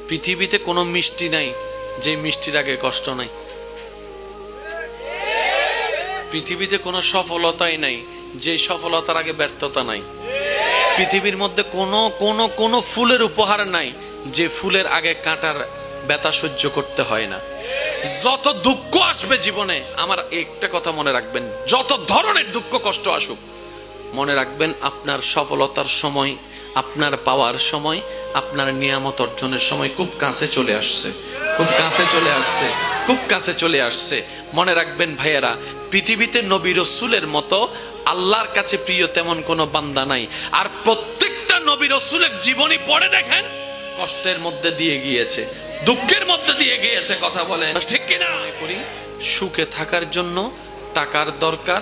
পৃথিবীতে কোনো মিষ্টি নাই যে মিষ্টির আগে কষ্ট নাই। পৃথিবীতে কোনো সফলতাই নাই যে সফলতার আগে ব্যর্থতা নাই। পৃথিবীর মধ্যে কোনো ফুলের উপহার নাই যে ফুলের আগে কাঁটার ব্যথা সহ্য করতে হয় না। যত দুঃখ আসবে জীবনে, আমার একটা কথা মনে রাখবেন, যত ধরনের দুঃখ কষ্ট আসুক, মনে রাখবেন আপনার সফলতার সময়, আপনার পাওয়ার সময়, আপনার নিয়ামত অর্জনের সময় খুব কাছে চলে আসছে, খুব কাছে চলে আসছে, খুব কাছে চলে আসছে। মনে রাখবেন ভাইয়েরা, পৃথিবীতে নবী রাসূলের মতো আল্লাহর কাছে প্রিয় তেমন কোনো বান্দা নাই। আর প্রত্যেকটা নবী রাসূলের জীবনী পড়ে দেখেন, কষ্টের মধ্যে দিয়ে গিয়েছে, দুঃখের মধ্যে দিয়ে গিয়েছে। কথা বলেন ঠিক কিনা? করি সুখে থাকার জন্য টাকার দরকার,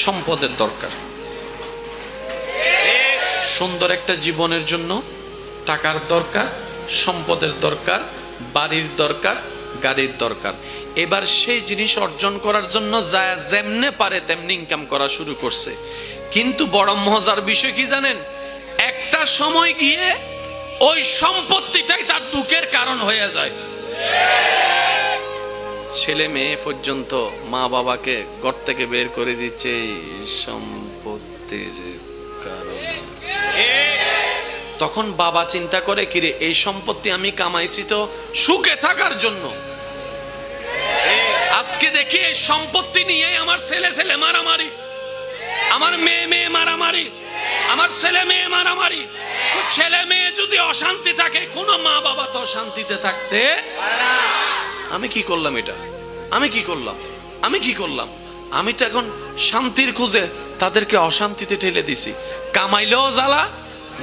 সম্পদের দরকার। সুন্দর একটা জীবনের জন্য টাকার দরকার, সম্পদের দরকার, বাড়ির দরকার, গাড়ির দরকার। এবার সেই জিনিস অর্জন করার জন্য যা যেমনে পারে তেমনি ইনকাম করা শুরু করছে। কিন্তু বড় মজার বিষয় কি জানেন? একটা সময় গিয়ে ওই সম্পত্তিটাই তার দুঃখের কারণ হয়ে যায়। ছেলে মেয়ে পর্যন্ত মা বাবাকে ঘর থেকে বের করে দিচ্ছে এই সম্পত্তির কারণে। তখন বাবা চিন্তা করে, কিরে এই সম্পত্তি আমি কামাইছি তো সুখে থাকার জন্য, আজকে দেখি এই সম্পত্তি নিয়ে আমার ছেলে ছেলে মারামারি, আমার মেয়ে মেয়ে মারামারি, আমার ছেলে মেয়ে মারামারি। ছেলে মেয়ে যদি অশান্তি থাকে, কোন মা বাবা তো শান্তিতে থাকতে পারে না। আমি কি করলাম? এটা আমি কি করলাম? আমি কি করলাম? আমি তো এখন শান্তির খুঁজে তাদেরকে অশান্তিতে ঠেলে দিছি। কামাইলেও জ্বালা,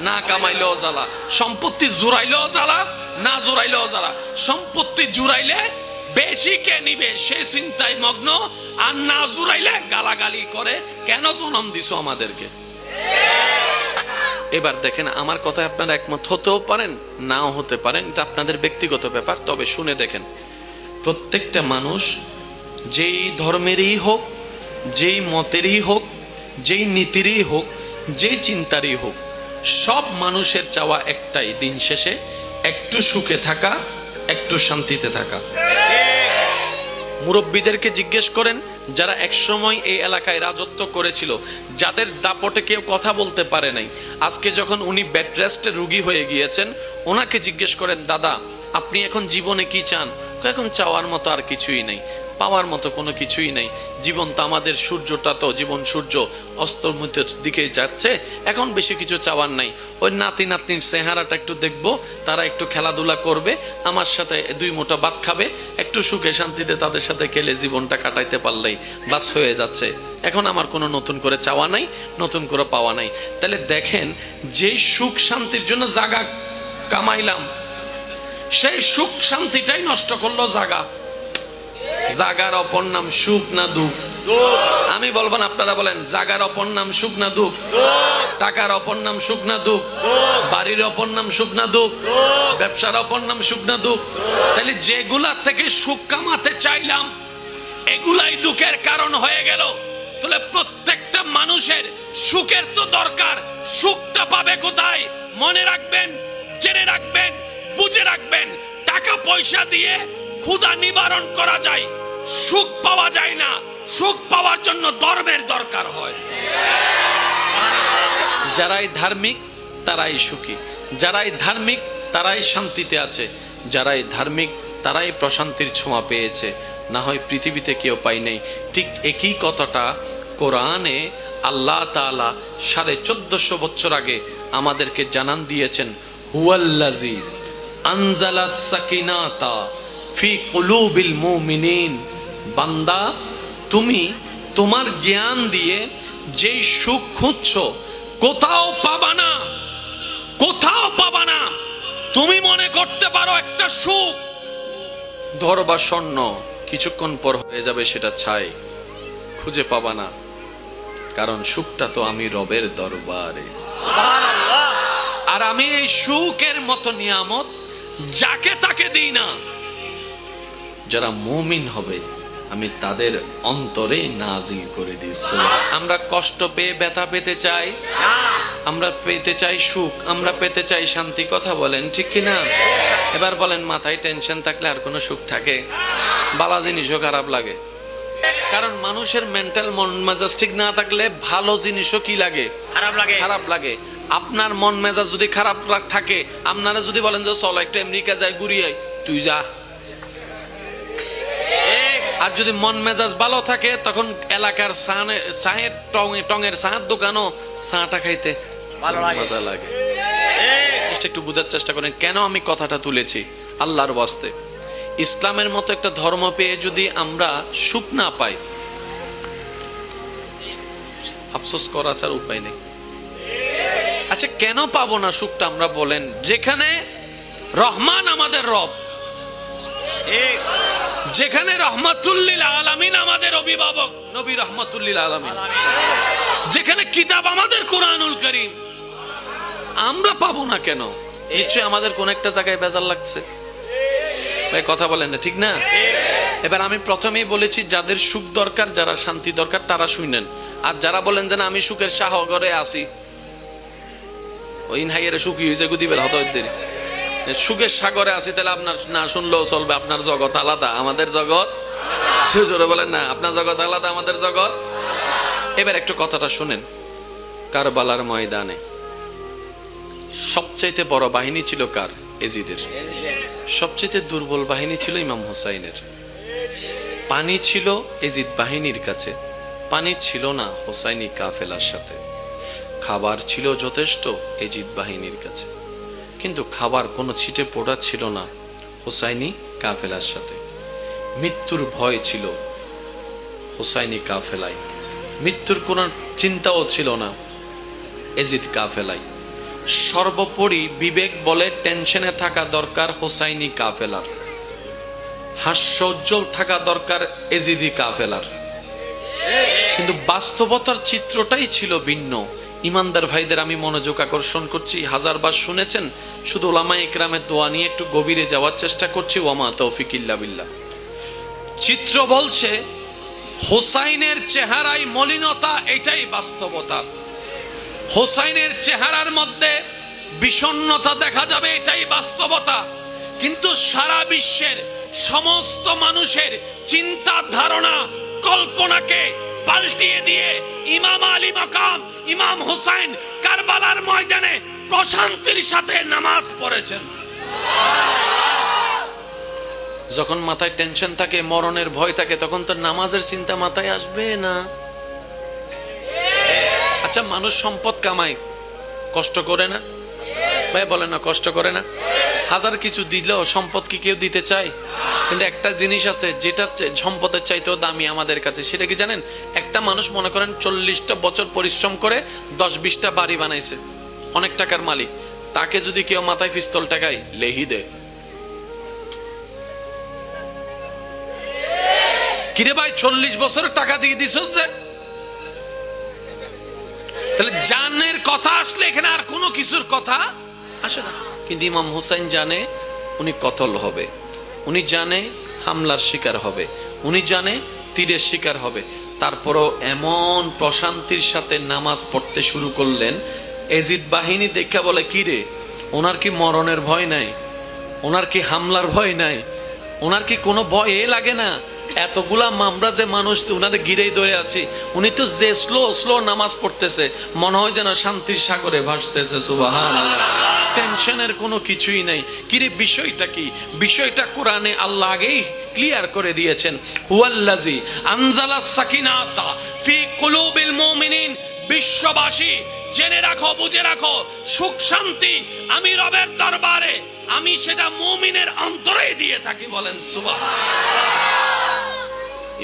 না কামাইলেও জ্বালা। সম্পত্তি জোরাইলেও জ্বালা, না জোরাইলেও জ্বালা। সম্পত্তি জুড়াইলে বেশি কে নিবে সে চিন্তায় মগ্ন, আর না জুড়াইলে গালাগালি করে, কেন জন্ম দিছো আমাদেরকে। এবার দেখেন, আমার কথায় আপনারা একমত হতেও পারেন, নাও হতে পারেন, এটা আপনাদের ব্যক্তিগত ব্যাপার। তবে শুনে দেখেন, প্রত্যেকটা মানুষ যেই ধর্মেরই হোক, যেই মতেরই হোক, যেই নীতিরই হোক, যেই চিন্তারই হোক, সব মানুষের চাওয়া একটাই, দিন শেষে একটু সুখে থাকা, একটু শান্তিতে থাকা। মুরব্বীদেরকে জিজ্ঞেস করেন, যারা একসময় এই এলাকায় রাজত্ব করেছিল, যাদের দাপটে কেউ কথা বলতে পারে নাই, আজকে যখন উনি বেড রেস্টে রোগী হয়ে গিয়েছেন, ওনাকে জিজ্ঞেস করেন, দাদা আপনি এখন জীবনে কি চান? এখন চাওয়ার মতো আর কিছুই নেই, পাওয়ার মতো কোনো কিছুই নেই। জীবন তো আমাদের, সূর্যটা তো, জীবন সূর্য অস্তমিতের দিকে যাচ্ছে, এখন বেশি কিছু চাওয়ার নাই। ওই নাতি নাতনির চেহারাটা একটু দেখবো, তারা একটু খেলাধুলা করবে, আমার সাথে দুই মুঠো ভাত খাবে, একটু সুখে শান্তিতে তাদের সাথে খেলে জীবনটা কাটাইতে পারলেই বাস হয়ে যাচ্ছে। এখন আমার কোনো নতুন করে চাওয়া নাই, নতুন করে পাওয়া নাই। তাহলে দেখেন, যেই সুখ শান্তির জন্য জায়গা কামাইলাম, সেই সুখ শান্তিটাই নষ্ট করলো জায়গা। জাগার অপর নাম সুখ না দুঃখ? আমি বলবো না, আপনারা বলেন। জাগার অপর নাম সুখ না দুঃখ? টাকার অপর নাম সুখ না দুঃখ? বাড়ির অপর নাম সুখ না দুঃখ? ব্যবসার অপর নাম সুখ না দুঃখ? তাহলে যেগুলা থেকে সুখ কামাতে চাইলাম, এগুলাই দুঃখের কারণ হয়ে গেল। তাহলে প্রত্যেকটা মানুষের সুখের তো দরকার, সুখটা পাবে কোথায়? মনে রাখবেন, জেনে রাখবেন, বুঝে রাখবেন, টাকা পয়সা দিয়ে ক্ষুধা নিবারণ করা যায়, সুখ পাওয়া যায় না। সুখ পাওয়ার জন্য ধর্মের দরকার হয়। যারাই ধার্মিক তারাই সুখী, যারাই ধার্মিক তারাই শান্তিতে আছে, যারাই ধার্মিক তারাই প্রশান্তির ছোঁয়া পেয়েছে, না হয় পৃথিবীতে কেউ পাই নাই। ঠিক একই কথাটা কোরআনে আল্লাহ তাআলা 1450 বছর আগে আমাদেরকে জানান দিয়েছেন। হুয়াল্লাযী আনজালাস সাকিনাতা ফি কুলুবিল মুমিনিন। বান্দা, তুমি তোমার জ্ঞান দিয়ে যেই সুখ খুঁজছো, কোথাও পাবা না, কোথাও পাবা না। তুমি মনে করতে পারো একটা সুখ ধরবা স্বর্ণ, কিছুক্ষণ পর হয়ে যাবে সেটা ছাই, খুঁজে পাবা না। কারণ সুখটা তো আমি রবের দরবারে, আর আমি এই সুখের মতো নিয়ামত যাকে তাকে দিই না। যারা মুমিন হবে আমি তাদের অন্তরে নাজিল করে দিয়েছি। আমরা কষ্ট পেয়ে ব্যথা পেতে চাই, আমরা পেতে চাই সুখ, আমরা পেতে চাই শান্তি। কথা বলেন ঠিক কিনা? এবার বলেন, মাথায় টেনশন থাকলে আর কোনো সুখ থাকে? বালা জিনিসও খারাপ লাগে, কারণ মানুষের মেন্টাল মন মেজাজ ঠিক না থাকলে ভালো জিনিসও কি লাগে? খারাপ লাগে। আপনার মন মেজাজ যদি খারাপ থাকে, আপনারা যদি বলেন যে চলো একটা আমেরিকা যাই ঘুরিয়ে, তুই যা। আর যদি মন মেজাজ ভালো থাকে, তখন এলাকার চায়ের টঙের চায়ের দোকানও চাটা খাইতে মজা লাগে। একটু বোঝার চেষ্টা করেন কেন আমি কথাটা তুলেছি। আল্লাহর ওয়াস্তে, ইসলামের মতো একটা ধর্ম পেয়ে যদি আমরা সুখ না পাই, আফসোস করা ছাড়া উপায় নেই। আচ্ছা, কেন পাবো না সুখটা আমরা বলেন? যেখানে রহমান আমাদের রব, যেখানে রহমাতুল্লিল আলামিন আমাদের অভিভাবক নবী রহমাতুল্লিল আলামিন, যেখানে কিতাব আমাদের কোরআনুল কারীম, আমরা পাবো না কেন? নিশ্চয়ই আমাদের কোন একটা জায়গায় বেজার লাগছে। ভাই কথা বলেন না, ঠিক না? এবার আমি প্রথমেই বলেছি, যাদের সুখ দরকার, যারা শান্তি দরকার, তারা শুনেন। আর যারা বলেন যে না আমি সুখের সাগরে আছি, ওই হাইয়ের সুখী হয়েছে গুদিবের হত সুখের সাগরে আছি, তাহলে আপনার না শুনলেও চলবে। আপনার জগৎ আলাদা, আমাদের জগৎ। জোরে বলেন না, আপনার জগৎ আলাদা, আমাদের জগৎ। এবার একটু কথাটা শুনেন। কারবালার ময়দানে সবচাইতে বড় বাহিনী ছিল কার? এজিদের। সবচাইতে দুর্বল বাহিনী ছিল ইমাম হুসাইনের। পানি ছিল এজিদ বাহিনীর কাছে, পানি ছিল না হুসাইনি কাফেলার সাথে। খাবার ছিল যথেষ্ট এজিদ বাহিনীর কাছে, কিন্তু খাবার কোনো ছিটে পোড়া ছিল না হুসাইনি কাফেলার সাথে। মৃত্যুর ভয় ছিল হুসাইনি কাফেলায়, মৃত্যুর কোনো চিন্তাও ছিল না এজিদ কাফেলায়। সর্বোপরি বিবেক বলে টেনশনে থাকা দরকার হুসাইনি কাফেলার, হাস্যোজ্জ্বল থাকা দরকার এজিদি কাফেলার। কিন্তু বাস্তবতার চিত্রটাই ছিল ভিন্ন। ইমানদার ভাইদের আমি মনোযোগ আকর্ষণ করছি, হাজারবার শুনেছেন, শুধু উলামা ইকরামের দোয়া নিয়ে একটু গভীরে যাওয়ার চেষ্টা করছি। ওয়ামা তৌফিক ইল্লা বিল্লাহ। চিত্র বলছে হোসাইনের চেহারায় মলিনতা, এটাই বাস্তবতা। হোসাইনের চেহারার মধ্যে বিষণ্ণতা দেখা যাবে, এটাই বাস্তবতা। কিন্তু সারা বিশ্বের সমস্ত মানুষের চিন্তা ধারণা কল্পনাকে পাল্টিয়ে দিয়ে ইমাম আলী মাকাম ইমাম হুসাইন কারবালার ময়দানে প্রশান্তির সাথে নামাজ পড়েছেন। যখন মাথায় টেনশন থাকে, মরণের ভয় থাকে, তখন তো নামাজের চিন্তা মাথায় আসবে না। আচ্ছা, মানুষ সম্পদ কামায়, কষ্ট করে না? ভাই বলেন না, কষ্ট করে না? হাজার কিছু দিলেও সম্পদ কি কেউ দিতে চায়? কিন্তু একটা জিনিস আছে যেটা সম্পদের চাইতেও দামি আমাদের কাছে, সেটা কি জানেন? একটা মানুষ মনে করেন 40টা বছর পরিশ্রম করে 10-20টা বাড়ি বানাইছে, অনেক টাকার মালিক। তাকে যদি কেউ মাথায় পিস্তল টাকায় লেহি দেয়, কিরে ভাই 40 বছর টাকা দিয়ে দিছ যে, তাহলে জানের কথা আসলে এখানে আর কোনো কিছুর কথা আসে না। কিন্তু ইমাম হুসাইন জানে উনি কতল হবে, উনি জানে হামলার শিকার হবে, উনি জানে তীরের শিকার হবে। তারপরও এমন প্রশান্তির সাথে নামাজ পড়তে শুরু করলেন। এজিদ বাহিনী দেখা বলে, কি রে, ওনার কি মরণের ভয় নাই? ওনার কি হামলার ভয় নাই? ওনার কি কোনো ভয় লাগে না? এতগুলা মামরা যে মানুষ উনারে গিরেই ধরে আছে, উনি তো যে স্লো নামাজ পড়তেছে, মনে হয় যেন শান্তির সাগরে ভাসতেছে। সুবহানাল্লাহ। টেনশনের কোনো কিছুই নাই। কিরে বিষয়টা কি? বিষয়টা কোরআনে আল্লাহ আগেই ক্লিয়ার করে দিয়েছেন। হুয়াল্লাযী আনজালাস সাকিনাতা ফি কুলুবিল মুমিনিন। বিশ্ববাসী জেনে রাখো, বুঝে রাখো, সুখ শান্তি আমি রবের দরবারে, আমি সেটা মুমিনের অন্তরে দিয়ে থাকি। বলেন সুবহানাল্লাহ।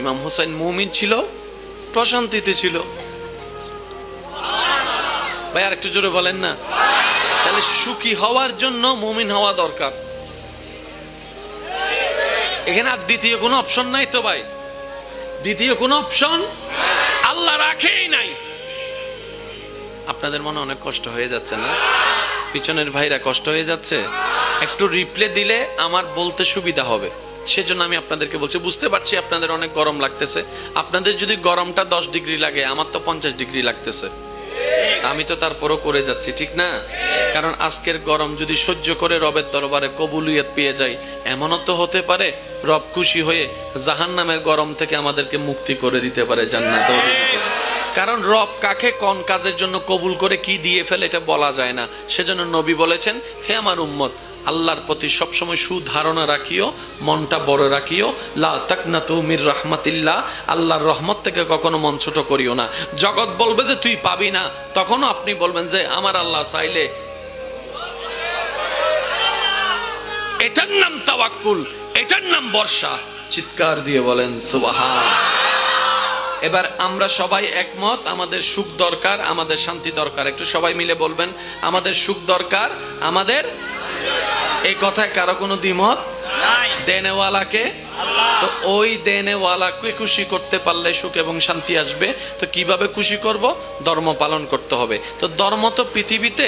ইমাম হুসাইন মুমিন ছিল, প্রশান্তিতে ছিল। ভাই আর একটু জোরে বলেন না। তাহলে সুখী হওয়ার জন্য মুমিন হওয়া দরকার। এখানে আর দ্বিতীয় কোনো অপশন নাই তো ভাই, দ্বিতীয় কোনো অপশন আল্লাহ রাখেই নাই। আপনাদের মনে অনেক কষ্ট হয়ে যাচ্ছে না? পিছনের ভাইরা কষ্ট হয়ে যাচ্ছে? একটু রিপ্লে দিলে আমার বলতে সুবিধা হবে। সেজন্য আমি আপনাদেরকে বলছি, বুঝতে পারছি আপনাদের অনেক গরম লাগতেছে। আপনাদের যদি গরমটা 10 ডিগ্রি লাগে, আমার তো 50 ডিগ্রি লাগতেছে, আমি তো তারপরও করে যাচ্ছি, ঠিক না? কারণ আজকের গরম যদি সহ্য করে রবের দরবারে কবুলিয়ত পেয়ে যাই, এমনও তো হতে পারে রব খুশি হয়ে জাহান্নামের গরম থেকে আমাদেরকে মুক্তি করে দিতে পারে, জান্নাতও দিতে পারে। কারণ রব কাকে কোন কাজের জন্য কবুল করে কি দিয়ে ফেলে এটা বলা যায় না। সেজন্য নবী বলেছেন, হে আমার উম্মত, আল্লাহর প্রতি সবসময় সুধারণা রাখিও, মনটা বড় রাখিও। লা তাকনাতু মির রাহমাতিল্লাহ, আল্লাহর রহমত থেকে কখনো মন ছোট করিও না। জগৎ বলবে যে তুই পাবি না, তখনও আপনি বলবেন যে আমার আল্লাহ চাইলে। এটার নাম তাওয়াক্কুল, এটার নাম বর্ষা। চিৎকার দিয়ে বলেন সুবহান। এবার আমরা সবাই একমত, আমাদের সুখ দরকার, আমাদের শান্তি দরকার। একটু সবাই মিলে বলবেন, আমাদের সুখ দরকার, আমাদের। এই কথায় কারো কোনো দ্বিমত নাই? দেনেওয়ালাকে আল্লাহ। তো ওই দেনেওয়ালাকে খুশি করতে পারলে সুখ এবং শান্তি আসবে। তো কিভাবে খুশি করব? ধর্ম পালন করতে হবে। তো ধর্ম তো পৃথিবীতে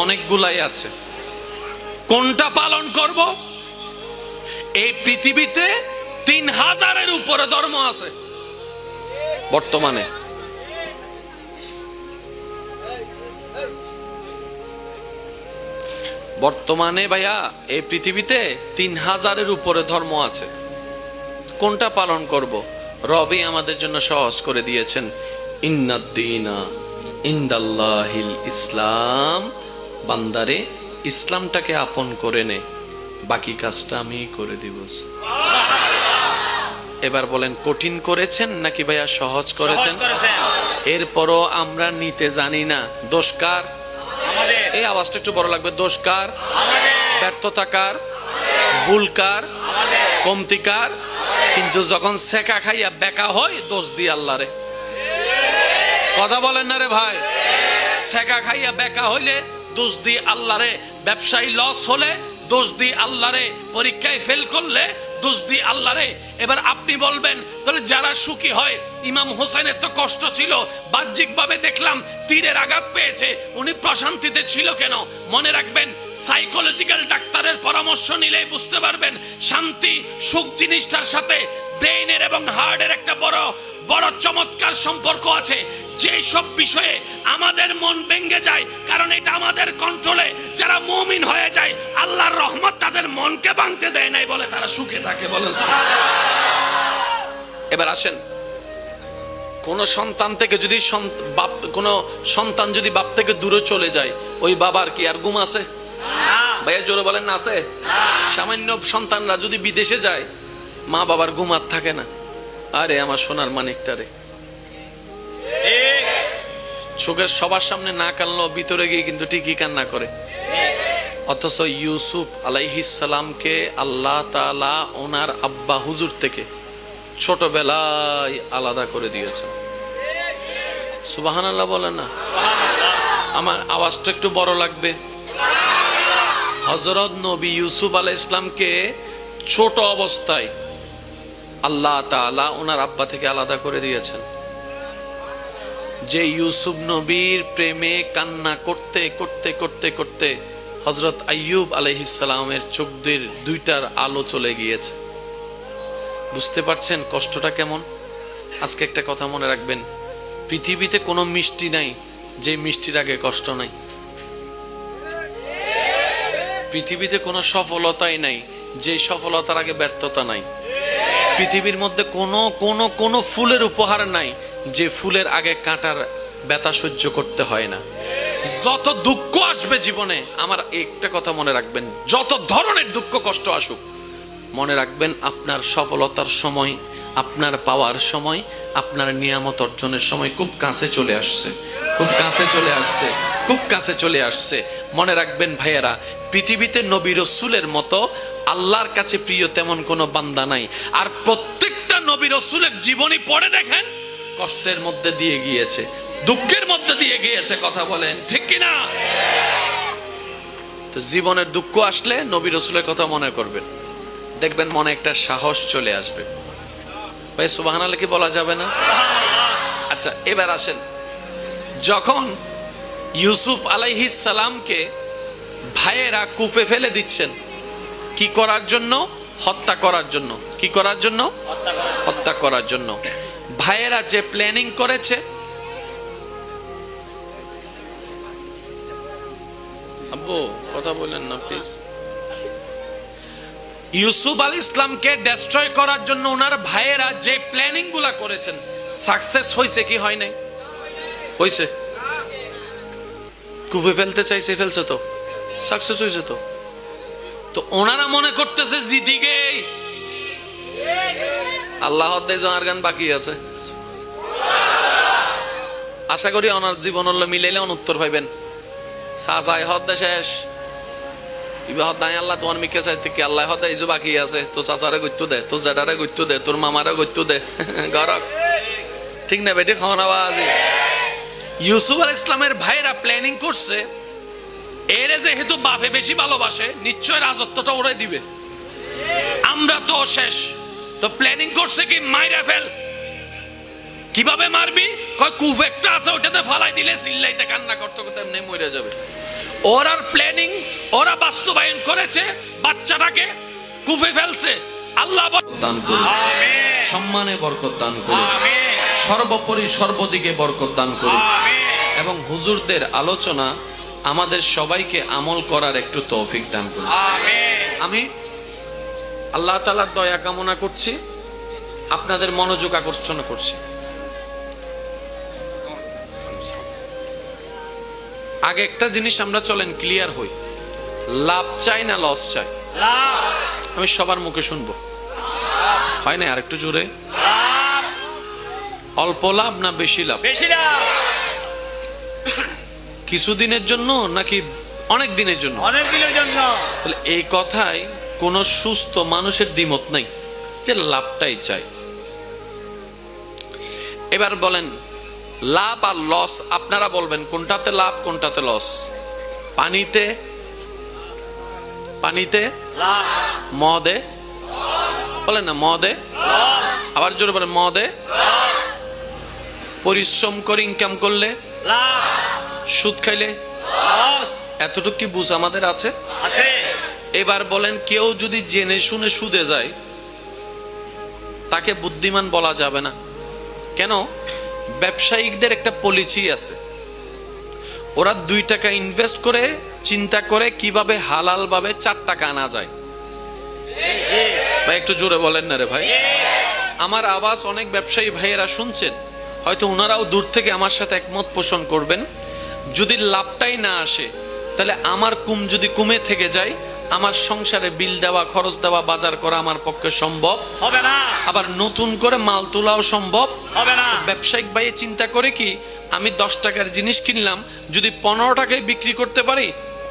অনেকগুলাই আছে, কোনটা পালন করব? এই পৃথিবীতে 3000-এর উপরে ধর্ম আছে বর্তমানে। বর্তমানে ভাইয়া এই পৃথিবীতে 3000-এর উপরে ধর্ম আছে। কোনটা পালন করব? রবই আমাদের জন্য সহজ করে দিয়েছেন, ইন্নাদ-দীনা ইনদাল্লাহিল ইসলাম। বান্দারে ইসলামটাকে আপন করে নে, বাকি কাজটা আমি করে দিব। এবার বলেন, কঠিন করেছেন নাকি ভাইয়া সহজ করেছেন? এরপরও আমরা নিতে জানি না। দোষ কার? এই আওয়াজটা একটু বড় লাগবে। দোষ কার? ব্যর্থতা কার? ভুল কার? কমতি কার? কিন্তু যখন সেকা খাইয়া বেকা হয়, দোষ দিয়ে আল্লাহ রে। কথা বলেন না রে ভাই? সেকা খাইয়া বেকা হইলে দোষ দিয়ে আল্লাহ রে। ব্যবসায়ী লস হলে দোষ দিয়ে আল্লাহ রে। পরীক্ষায় ফেল করলে দোষ দিয়ে আল্লাহ রে। এবার আপনি বলবেন, তাহলে যারা সুখী হয়, ইমাম হোসেনের তো কষ্ট ছিল, বাহ্যিক ভাবে দেখলাম তীরের আঘাত পেয়েছে, উনি প্রশান্তিতে ছিল কেন? মনে রাখবেন, সাইকোলজিক্যাল ডাক্তারের পরামর্শ নিলে বুঝতে পারবেন শান্তি সুখ জিনিসটার সাথে ব্রেইনের এবং হার্টের একটা বড় বড় চমৎকার সম্পর্ক আছে। যে সব বিষয়ে আমাদের মন ভেঙে যায়, কারণ এটা আমাদের কন্ট্রোলে। যারা মুমিন হয়ে যায়, আল্লাহর রহমত তাদের মনকে ভাঙতে দেয় নাই বলে তারা সুখে থাকে। বলেন। এবার আসেন, কোন সন্তান থেকে যদি কোন সন্তান যদি বাপ থেকে দূরে চলে যায়, ওই বাবার কি আর ঘুম আছে? ভাইয়া জোরে বলেন না আছে? সামান্য সন্তানরা যদি বিদেশে যায়, মা বাবার ঘুম আর থাকে না। আরে আমার সোনার মানিকটা রে, চোখের সবার সামনে না কানলেও ভিতরে গিয়ে কিন্তু ঠিকই কান্না করে। অথচ ইউসুফ আলাইহিস সালামকে আল্লাহ তাআলা ওনার আব্বা হুজুর থেকে ছোটবেলায় আলাদা করে দিয়েছেন। সুবহানাল্লাহ বলেন না? আমার আওয়াজটা একটু বড় লাগবে। হযরত নবী ইউসুফ আলাইহিস সালামকে ছোট অবস্থায় আল্লাহ তাআলা ওনার আব্বা থেকে আলাদা করে দিয়েছেন। যে ইউসুফ নবীর প্রেমে কান্না করতে করতে করতে করতে হযরত আইয়ুব আলাইহিস সালামের চোখ দুইটার আলো চলে গিয়েছে। বুঝতে পারছেন কষ্টটা কেমন? আজকে একটা কথা মনে রাখবেন, পৃথিবীতে কোনো মিষ্টি নাই যে মিষ্টির আগে কষ্ট নাই। পৃথিবীতে কোনো সফলতাই নাই যে সফলতার আগে ব্যর্থতা নাই। পৃথিবীর মধ্যে কোনো ফুলের উপহার নাই যে ফুলের আগে কাঁটার ব্যথা সহ্য করতে হয় না। যত দুঃখ আসবে জীবনে, আমার একটা কথা মনে রাখবেন, যত ধরনের দুঃখ কষ্ট আসুক, মনে রাখবেন আপনার সফলতার সময়, আপনার পাওয়ার সময়, আপনার নিয়ামত অর্জনের সময় খুব কাছে চলে আসছে, খুব কাছে চলে আসছে, খুব কাছে চলে আসছে। মনে রাখবেন ভাইয়েরা, পৃথিবীতে নবী রাসূলের মতো আল্লাহর কাছে প্রিয় তেমন কোনো বান্দা নাই। আর প্রত্যেকটা নবী রাসূলের জীবনী পড়ে দেখেন, কষ্টের মধ্যে দিয়ে গিয়েছে, দুঃখের মধ্যে দিয়ে গিয়েছে। কথা বলেন ঠিক কিনা? তো জীবনের দুঃখ আসলে নবী রাসূলের কথা মনে করবেন, দেখবেন মনে একটা সাহস চলে আসবে। ভাই সুবহানাল্লাহ কি বলা যাবে না? আচ্ছা এবার আসেন, যখন ইউসুফ আলাইহিস সালামকে ভাইয়েরা কূপে ফেলে দিচ্ছেন, কি করার জন্য? হত্যা করার জন্য। কি করার জন্য? হত্যা করার জন্য। ভাইয়েরা যে প্ল্যানিং করেছে, আব্বু কথা বলেন না প্লিজ, ইউসুফ আলাইহিস ইসলামকে ডেস্ট্রয় করার জন্য ওনার ভাইয়েরা যে প্ল্যানিং গুলা করেছেন, সাকসেস হয়েছে কি হয় নাই? হয়েছে। কুফে ফেলতে চাইছে, ফেলছে তো, সাকসেস হয়েছে তো। তো ওনারা মনে করতেছে জিদিকে আল্লাহ আর গান বাকি আছে। আশা করি ওনার জীবন মিলাইলে উত্তর পাইবেন। সাজাই হদ্দে শেষ, আল্লাহ তোমার মিকে চাইতে কি আল্লাহ হদ্দে এই যে বাকি আছে, তো চাচারে গত্য দে, তোর জেডারে গত্য দে, তোর মামারে গত্য দে, গরক ঠিক না বেটি? খাওয়া আওয়াজ। ইউসুফ আলাইহিস ইসলামের ভাইরা প্ল্যানিং করছে, এরে যেহেতু বাপে বেশি ভালোবাসে, নিশ্চয় রাজত্বটা ওরাই দিবে, আমরা তো শেষ। তো প্ল্যানিং করছে কি, মাইরা ফেল। কিভাবে মারবি? কয় কুফ একটা আছে, ওটাতে ফালাই দিলে চিল্লাইতে কান্না করতে করতে এমনি মরে যাবে। ওরার প্ল্যানিং ওরা বাস্তবায়ন করেছে, বাচ্চাটাকে কুফে ফেলছে। আল্লাহ দান করুন, সম্মানে বরকত দান করুন, সর্বোপরি সর্বদিকে বরকত দান করুন, এবং হুজুরদের আলোচনা আমাদের সবাইকে আমল করার একটু তৌফিক দান করুন। আমি আল্লাহ তাআলার দয়া কামনা করছি, আপনাদের মনোযোগ আকর্ষণ করছি। আগে একটা জিনিস আমরা চলেন ক্লিয়ার হই, লাভ চাই না লস চাই? আমি সবার মুখে শুনবো, হয় না? আর একটু জোরে, অল্প লাভ না বেশি লাভ? বেশি লাভ। কিছুদিনের জন্য নাকি অনেক দিনের জন্য? অনেক দিনের জন্য। তাহলে এই কথায় কোন সুস্থ মানুষের দ্বিমত নাই যে লাভটাই চাই। এবার বলেন লাভ আর লস, আপনারা বলবেন কোনটাতে লাভ কোনটাতে লস? পানিতে পানিতে লাভ, মদে বলেন না মদে, আবার জোরে বলেন মদে। পরিশ্রম করে ইনকাম করলে লাভ, সুদ খাইলে লস। এতটুকু কি বুঝ আমাদের আছে? আছে। এবার বলেন কেউ যদি জেনে শুনে সুদে যায়, তাকে বুদ্ধিমান বলা যাবে না। কেন? ব্যবসায়িকদের একটা পলিসি আছে, ওরা 2 টাকা ইনভেস্ট করে চিন্তা করে কিভাবে হালাল ভাবে 4 টাকা আনা যায়। ভাই একটু জোরে বলেন না রে ভাই। আমার আওয়াজ অনেক ব্যবসায়ী ভাইয়েরা শুনছেন, হয়তো ওনারাও দূর থেকে আমার সাথে একমত পোষণ করবেন। যদি লাভটাই না আসে, তাহলে আমার কুম যদি কুমে থেকে যায়, আমার সংসারে বিল দেওয়া, খরচ দেওয়া, বাজার করা আমার পক্ষে সম্ভব হবে না। আবার নতুন করে মাল তোলাও সম্ভব হবে না। ব্যবসায়িক ভাই চিন্তা করে কি, আমি 10 টাকার জিনিস কিনলাম, যদি 15 টাকায় বিক্রি করতে পারি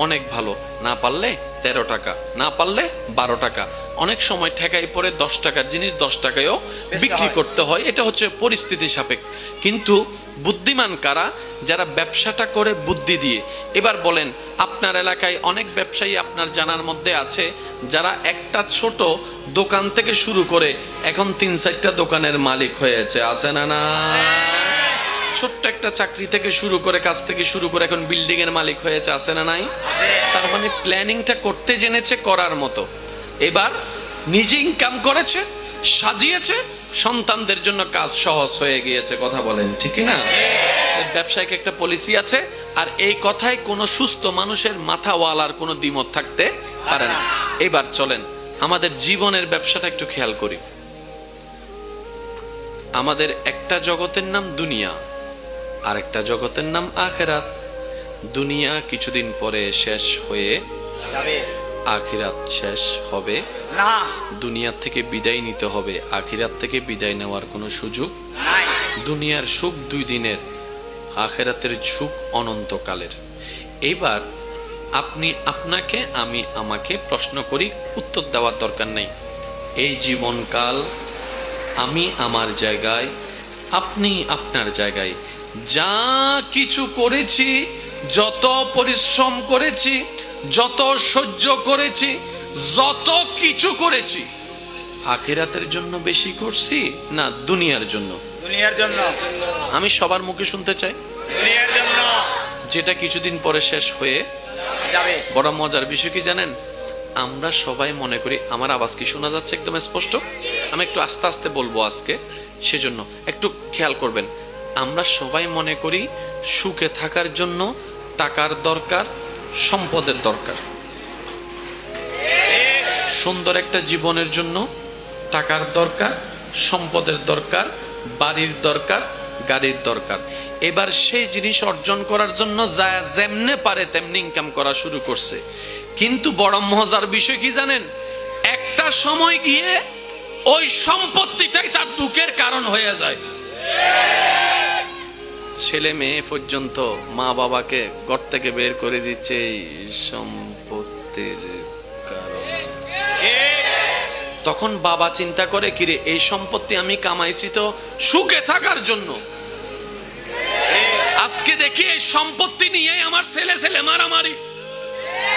অনেক ভালো, না পারলে 13 টাকা, না পারলে 12 টাকা। অনেক সময় ঠেকাই পরে 10 টাকার জিনিস 10 টাকায়ও বিক্রি করতে হয়। এটা হচ্ছে পরিস্থিতি সাপেক্ষ। কিন্তু বুদ্ধিমান কারা? যারা ব্যবসাটা করে বুদ্ধি দিয়ে। এবার বলেন আপনার এলাকায় অনেক ব্যবসায়ী আপনার জানার মধ্যে আছে, যারা একটা ছোট দোকান থেকে শুরু করে এখন 3-4টা দোকানের মালিক হয়েছে, আছে না? না, ছোট্ট একটা চাকরি থেকে শুরু করে, কাজ থেকে শুরু করে এখন বিল্ডিং এর মালিক হয়েছে, আছে না নাই? তার মানে প্ল্যানিংটা করতে জেনেছে, করার মতো। এবার নিজে ইনকাম করেছে, সাজিয়েছে, সন্তানদের জন্য কাজ সহজ হয়ে গিয়েছে। কথা বলেন ঠিক না? ব্যবসায়িক একটা পলিসি আছে, আর এই কথায় কোনো সুস্থ মানুষের মাথাওয়ালার কোনো দ্বিমত থাকতে পারে না। এবার চলেন আমাদের জীবনের ব্যবসাটা একটু খেয়াল করি। আমাদের একটা জগতের নাম দুনিয়া, আর একটা জগতের নাম আখিরাত। দুনিয়া কিছুদিন পরে শেষ হয়ে যাবে, আখিরাত শেষ হবে না। দুনিয়া থেকে বিদায় নিতে হবে, আখিরাত থেকে বিদায় নেওয়ার কোনো সুযোগ নাই। দুনিয়ার সুখ 2 দিনের, আখিরাতের সুখ অনন্তকালের। এবার আপনি আপনাকে, আমি আমাকে প্রশ্ন করি, উত্তর দেওয়ার দরকার নেই। এই জীবনকাল আমি আমার জায়গায়, আপনি আপনার জায়গায়, যা কিছু করেছি, যত পরিশ্রম করেছি, যত সহ্য করেছি, যত কিছু করেছি, আখিরাতের জন্য বেশি করছি না দুনিয়ার জন্য? দুনিয়ার জন্য। আমি সবার মুখে শুনতে চাই। দুনিয়ার জন্য। যেটা কিছুদিন পরে শেষ হয়ে যাবে। বড় মজার বিষয় কি জানেন? আমরা সবাই মনে করি, আমার আওয়াজ কি শোনা যাচ্ছে একদম স্পষ্ট? আমি একটু আস্তে আস্তে বলবো আজকে, সেজন্য একটু খেয়াল করবেন। আমরা সবাই মনে করি সুখে থাকার জন্য টাকার দরকার, সম্পদের দরকার। সুন্দর একটা জীবনের জন্য টাকার দরকার, সম্পদের দরকার, বাড়ির দরকার, গাড়ির দরকার। এবার সেই জিনিস অর্জন করার জন্য যা যেমনে পারে তেমনি ইনকাম করা শুরু করছে। কিন্তু বড় মজার বিষয় কি জানেন? একটা সময় গিয়ে ওই সম্পত্তিটাই তার দুঃখের কারণ হয়ে যায়। ছেলে মেয়ে পর্যন্ত মা বাবাকে ঘর থেকে বের করে দিচ্ছে এই সম্পত্তির কারণে। তখন বাবা চিন্তা করে, কিরে এই সম্পত্তি আমি কামাইছি তো সুখে থাকার জন্য, আজকে দেখি এই সম্পত্তি নিয়ে আমার ছেলে মারামারি,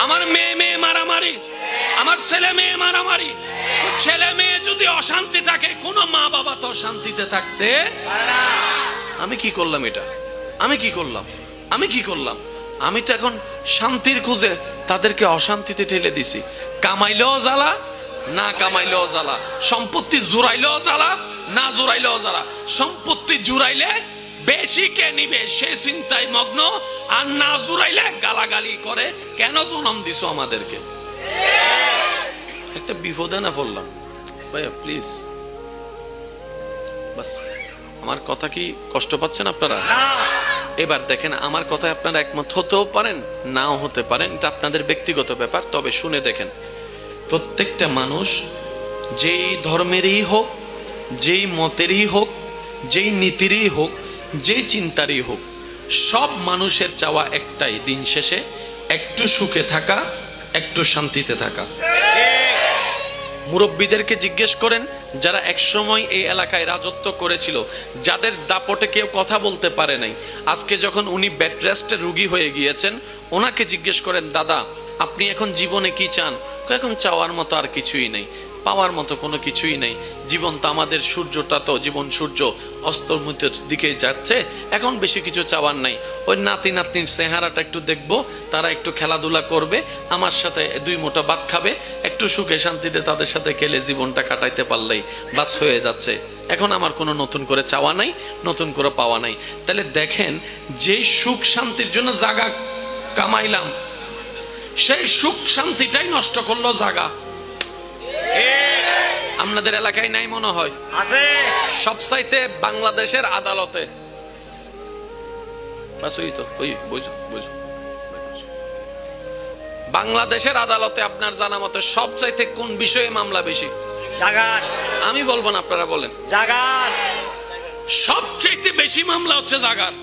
আমার মেয়ে মারামারি, আমার ছেলে মেয়ে মারামারি। ছেলে মেয়ে যদি অশান্তি থাকে, কোন মা বাবা তো শান্তিতে থাকতে। আমি কি করলাম? এটা আমি কি করলাম? আমি তো এখন শান্তির খুঁজে তাদেরকে অশান্তিতে ঠেলে দিছি। কামাইলেও জ্বালা, না কামাইলেও জ্বালা। সম্পত্তি জুড়াইলেও জ্বালা, না জুড়াইলেও জ্বালা। সম্পত্তি জুড়াইলে বেশি কে নিবে সে চিন্তায় মগ্ন, আর না জুড়াইলে গালাগালি করে, কেন জন্ম দিছো আমাদেরকে। একটা বিপদে না পড়লাম ভাইয়া, প্লিজ। বাস, আমার কথা কি কষ্ট পাচ্ছেন আপনারা? এবার দেখেন, আমার কথায় আপনারা একমত হতেও পারেন, নাও হতে পারেন, এটা আপনাদের ব্যক্তিগত ব্যাপার। তবে শুনে দেখেন, প্রত্যেকটা মানুষ যেই ধর্মেরই হোক, যেই মতেরই হোক, যেই নীতিরই হোক, যেই চিন্তারই হোক, সব মানুষের চাওয়া একটাই, দিন শেষে একটু সুখে থাকা, একটু শান্তিতে থাকা। মুরব্বীদেরকে জিজ্ঞেস করেন, যারা একসময় এই এলাকায় রাজত্ব করেছিল, যাদের দাপটে কেউ কথা বলতে পারে নাই, আজকে যখন উনি বেড রেস্টে রোগী হয়ে গিয়েছেন, ওনাকে জিজ্ঞেস করেন, দাদা আপনি এখন জীবনে কি চান? এখন চাওয়ার মতো আর কিছুই নেই, পাওয়ার মতো কোনো কিছুই নেই। জীবন তো আমাদের, সূর্যটা তো, জীবন সূর্য অস্তর মধ্যের দিকে যাচ্ছে, এখন বেশি কিছু চাওয়ার নাই। ওই নাতি নাতনির চেহারাটা একটু দেখবো, তারা একটু খেলাধুলা করবে, আমার সাথে 2 মুঠো ভাত খাবে, একটু সুখে শান্তিতে তাদের সাথে খেলে জীবনটা কাটাইতে পারলেই বাস হয়ে যাচ্ছে। এখন আমার কোনো নতুন করে চাওয়া নাই, নতুন করে পাওয়া নাই। তাহলে দেখেন, যেই সুখ শান্তির জন্য জায়গা কামাইলাম, সেই সুখ শান্তিটাই নষ্ট করলো জায়গা। আপনাদের এলাকায় নাই মনে হয়? আছে। সবচাইতে বাংলাদেশের আদালতে, বাংলাদেশের আদালতে আপনার জানা মতে সবচাইতে কোন বিষয়ে মামলা বেশি? জাগার। আমি বলবো না, আপনারা বলেন। জাগার। সবচাইতে বেশি মামলা হচ্ছে জাগার।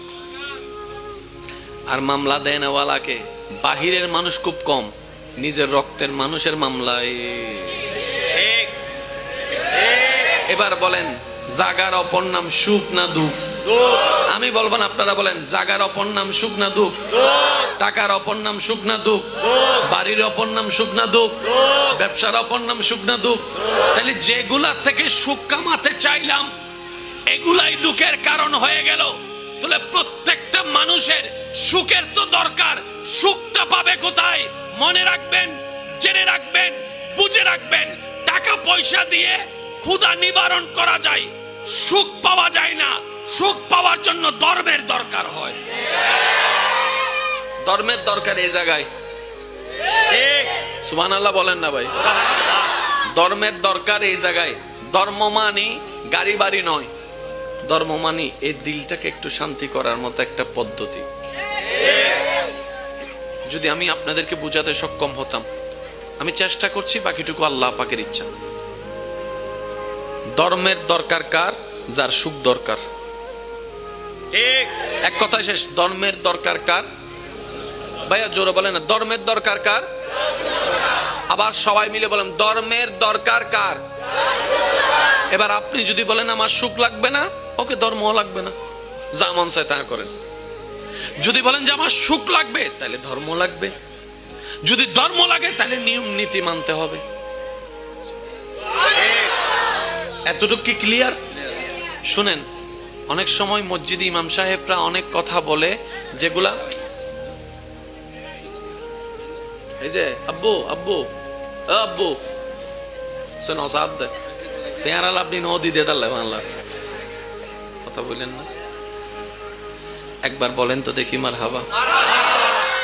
আর মামলা দেনওয়ালাকে বাহিরের মানুষ খুব কম, নিজের রক্তের মানুষের মামলায়। এবার বলেন, জাগার অপর নাম সুখ না দুঃখ? আমি বলবো না, আপনারা বলেন। জাগার অপর নাম সুখ না দুঃখ? টাকার অপর নাম সুখ না দুঃখ? বাড়ির অপর নাম সুখ না দুঃখ? ব্যবসার অপর নাম সুখ না দুঃখ? তাহলে যেগুলা থেকে সুখ কামাতে চাইলাম, এগুলাই দুঃখের কারণ হয়ে গেল। তাহলে প্রত্যেকটা মানুষের সুখের তো দরকার, সুখটা পাবে কোথায়? মনে রাখবেন, জেনে রাখবেন, বুঝে রাখবেন, টাকা পয়সা দিয়ে ক্ষুধা নিবারণ করা যায়, সুখ পাওয়া যায় না। সুখ পাওয়ার জন্য ধর্মের দরকার হয়। ধর্মের দরকার এই জায়গায়। সুবহানাল্লাহ বলেন না ভাই? ধর্মের দরকার এই জায়গায়। ধর্ম মানি গাড়ি বাড়ি নয়, ধর্ম মানি এই দিলটাকে একটু শান্তি করার মতো একটা পদ্ধতি। যদি আমি আপনাদেরকে বুঝাতে সক্ষম হতাম, আমি চেষ্টা করছি, বাকিটুকু আল্লাহ পাকের ইচ্ছা। ধর্মের দরকার কার? যার সুখ দরকার। এক কথা শেষ। ধর্মের দরকার কার? ভাইয়া জোরে বলেন না, ধর্মের দরকার কার? আবার সবাই মিলে বলেন, ধর্মের দরকার কার? এবার আপনি যদি বলেন আমার সুখ লাগবে না, ওকে ধর্ম লাগবে না, যা মন চায় তা করেন। যদি বলেন যে আমার সুখ লাগবে, তাহলে ধর্ম লাগবে। যদি ধর্ম লাগে, তাহলে নিয়ম নীতি মানতে হবে। এতটুকু কি ক্লিয়ার? শুনেন, অনেক সময় মসজিদে ইমাম সাহেবরা অনেক কথা বলে, যেগুলা এই যে আব্বু আব্বু আব্বু সে নসাদ দে পেয়ারাল আপনি নদী দিয়ে তাহলে বাংলা কথা বললেন না। একবার বলেন তো দেখি মার হাবা।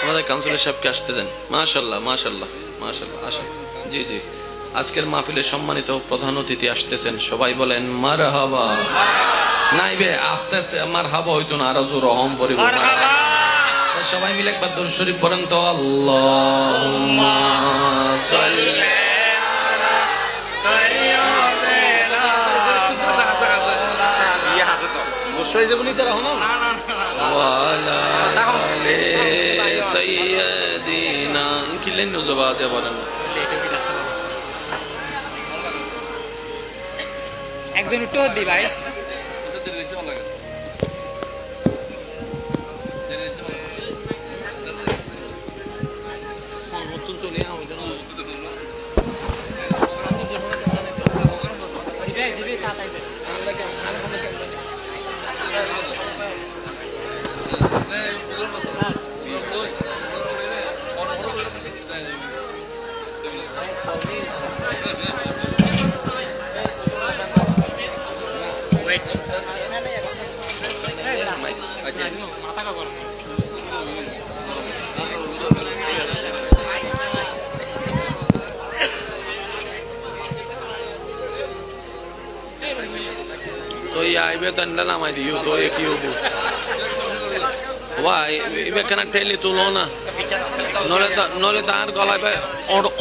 আমাদের কাউন্সিলর সাহেবকে আসতে দেন। মাশাল্লাহ মাশাল্লাহ মাশাল্লাহ আসেন। জি জি, আজকের মাহফিলে সম্মানিত প্রধান অতিথি আসতেছেন, সবাই বলেন মার হাবা। নাইবে আস্তে আস্তে মার হাবা হইতো না, আরো জোর রহম পরিব। সবাই মিলে একবার দরুদ শরীফ পড়েন তো। আল্লাহুম্মা সাল্লি আলা সাইয়্যিদিনা ইয়া হাজত বসই যে বলি তারা হলো ওয়া আলা আলি সাইয়্যিদিনা কিলেন নজবাতে বলেন। একজন উত্তর দি ভাই। তো আইবে তান্ডা নামাই দিও তো কি হবো ভাই এবে কেন ঠেলি তুলো না, নলে তার গলায়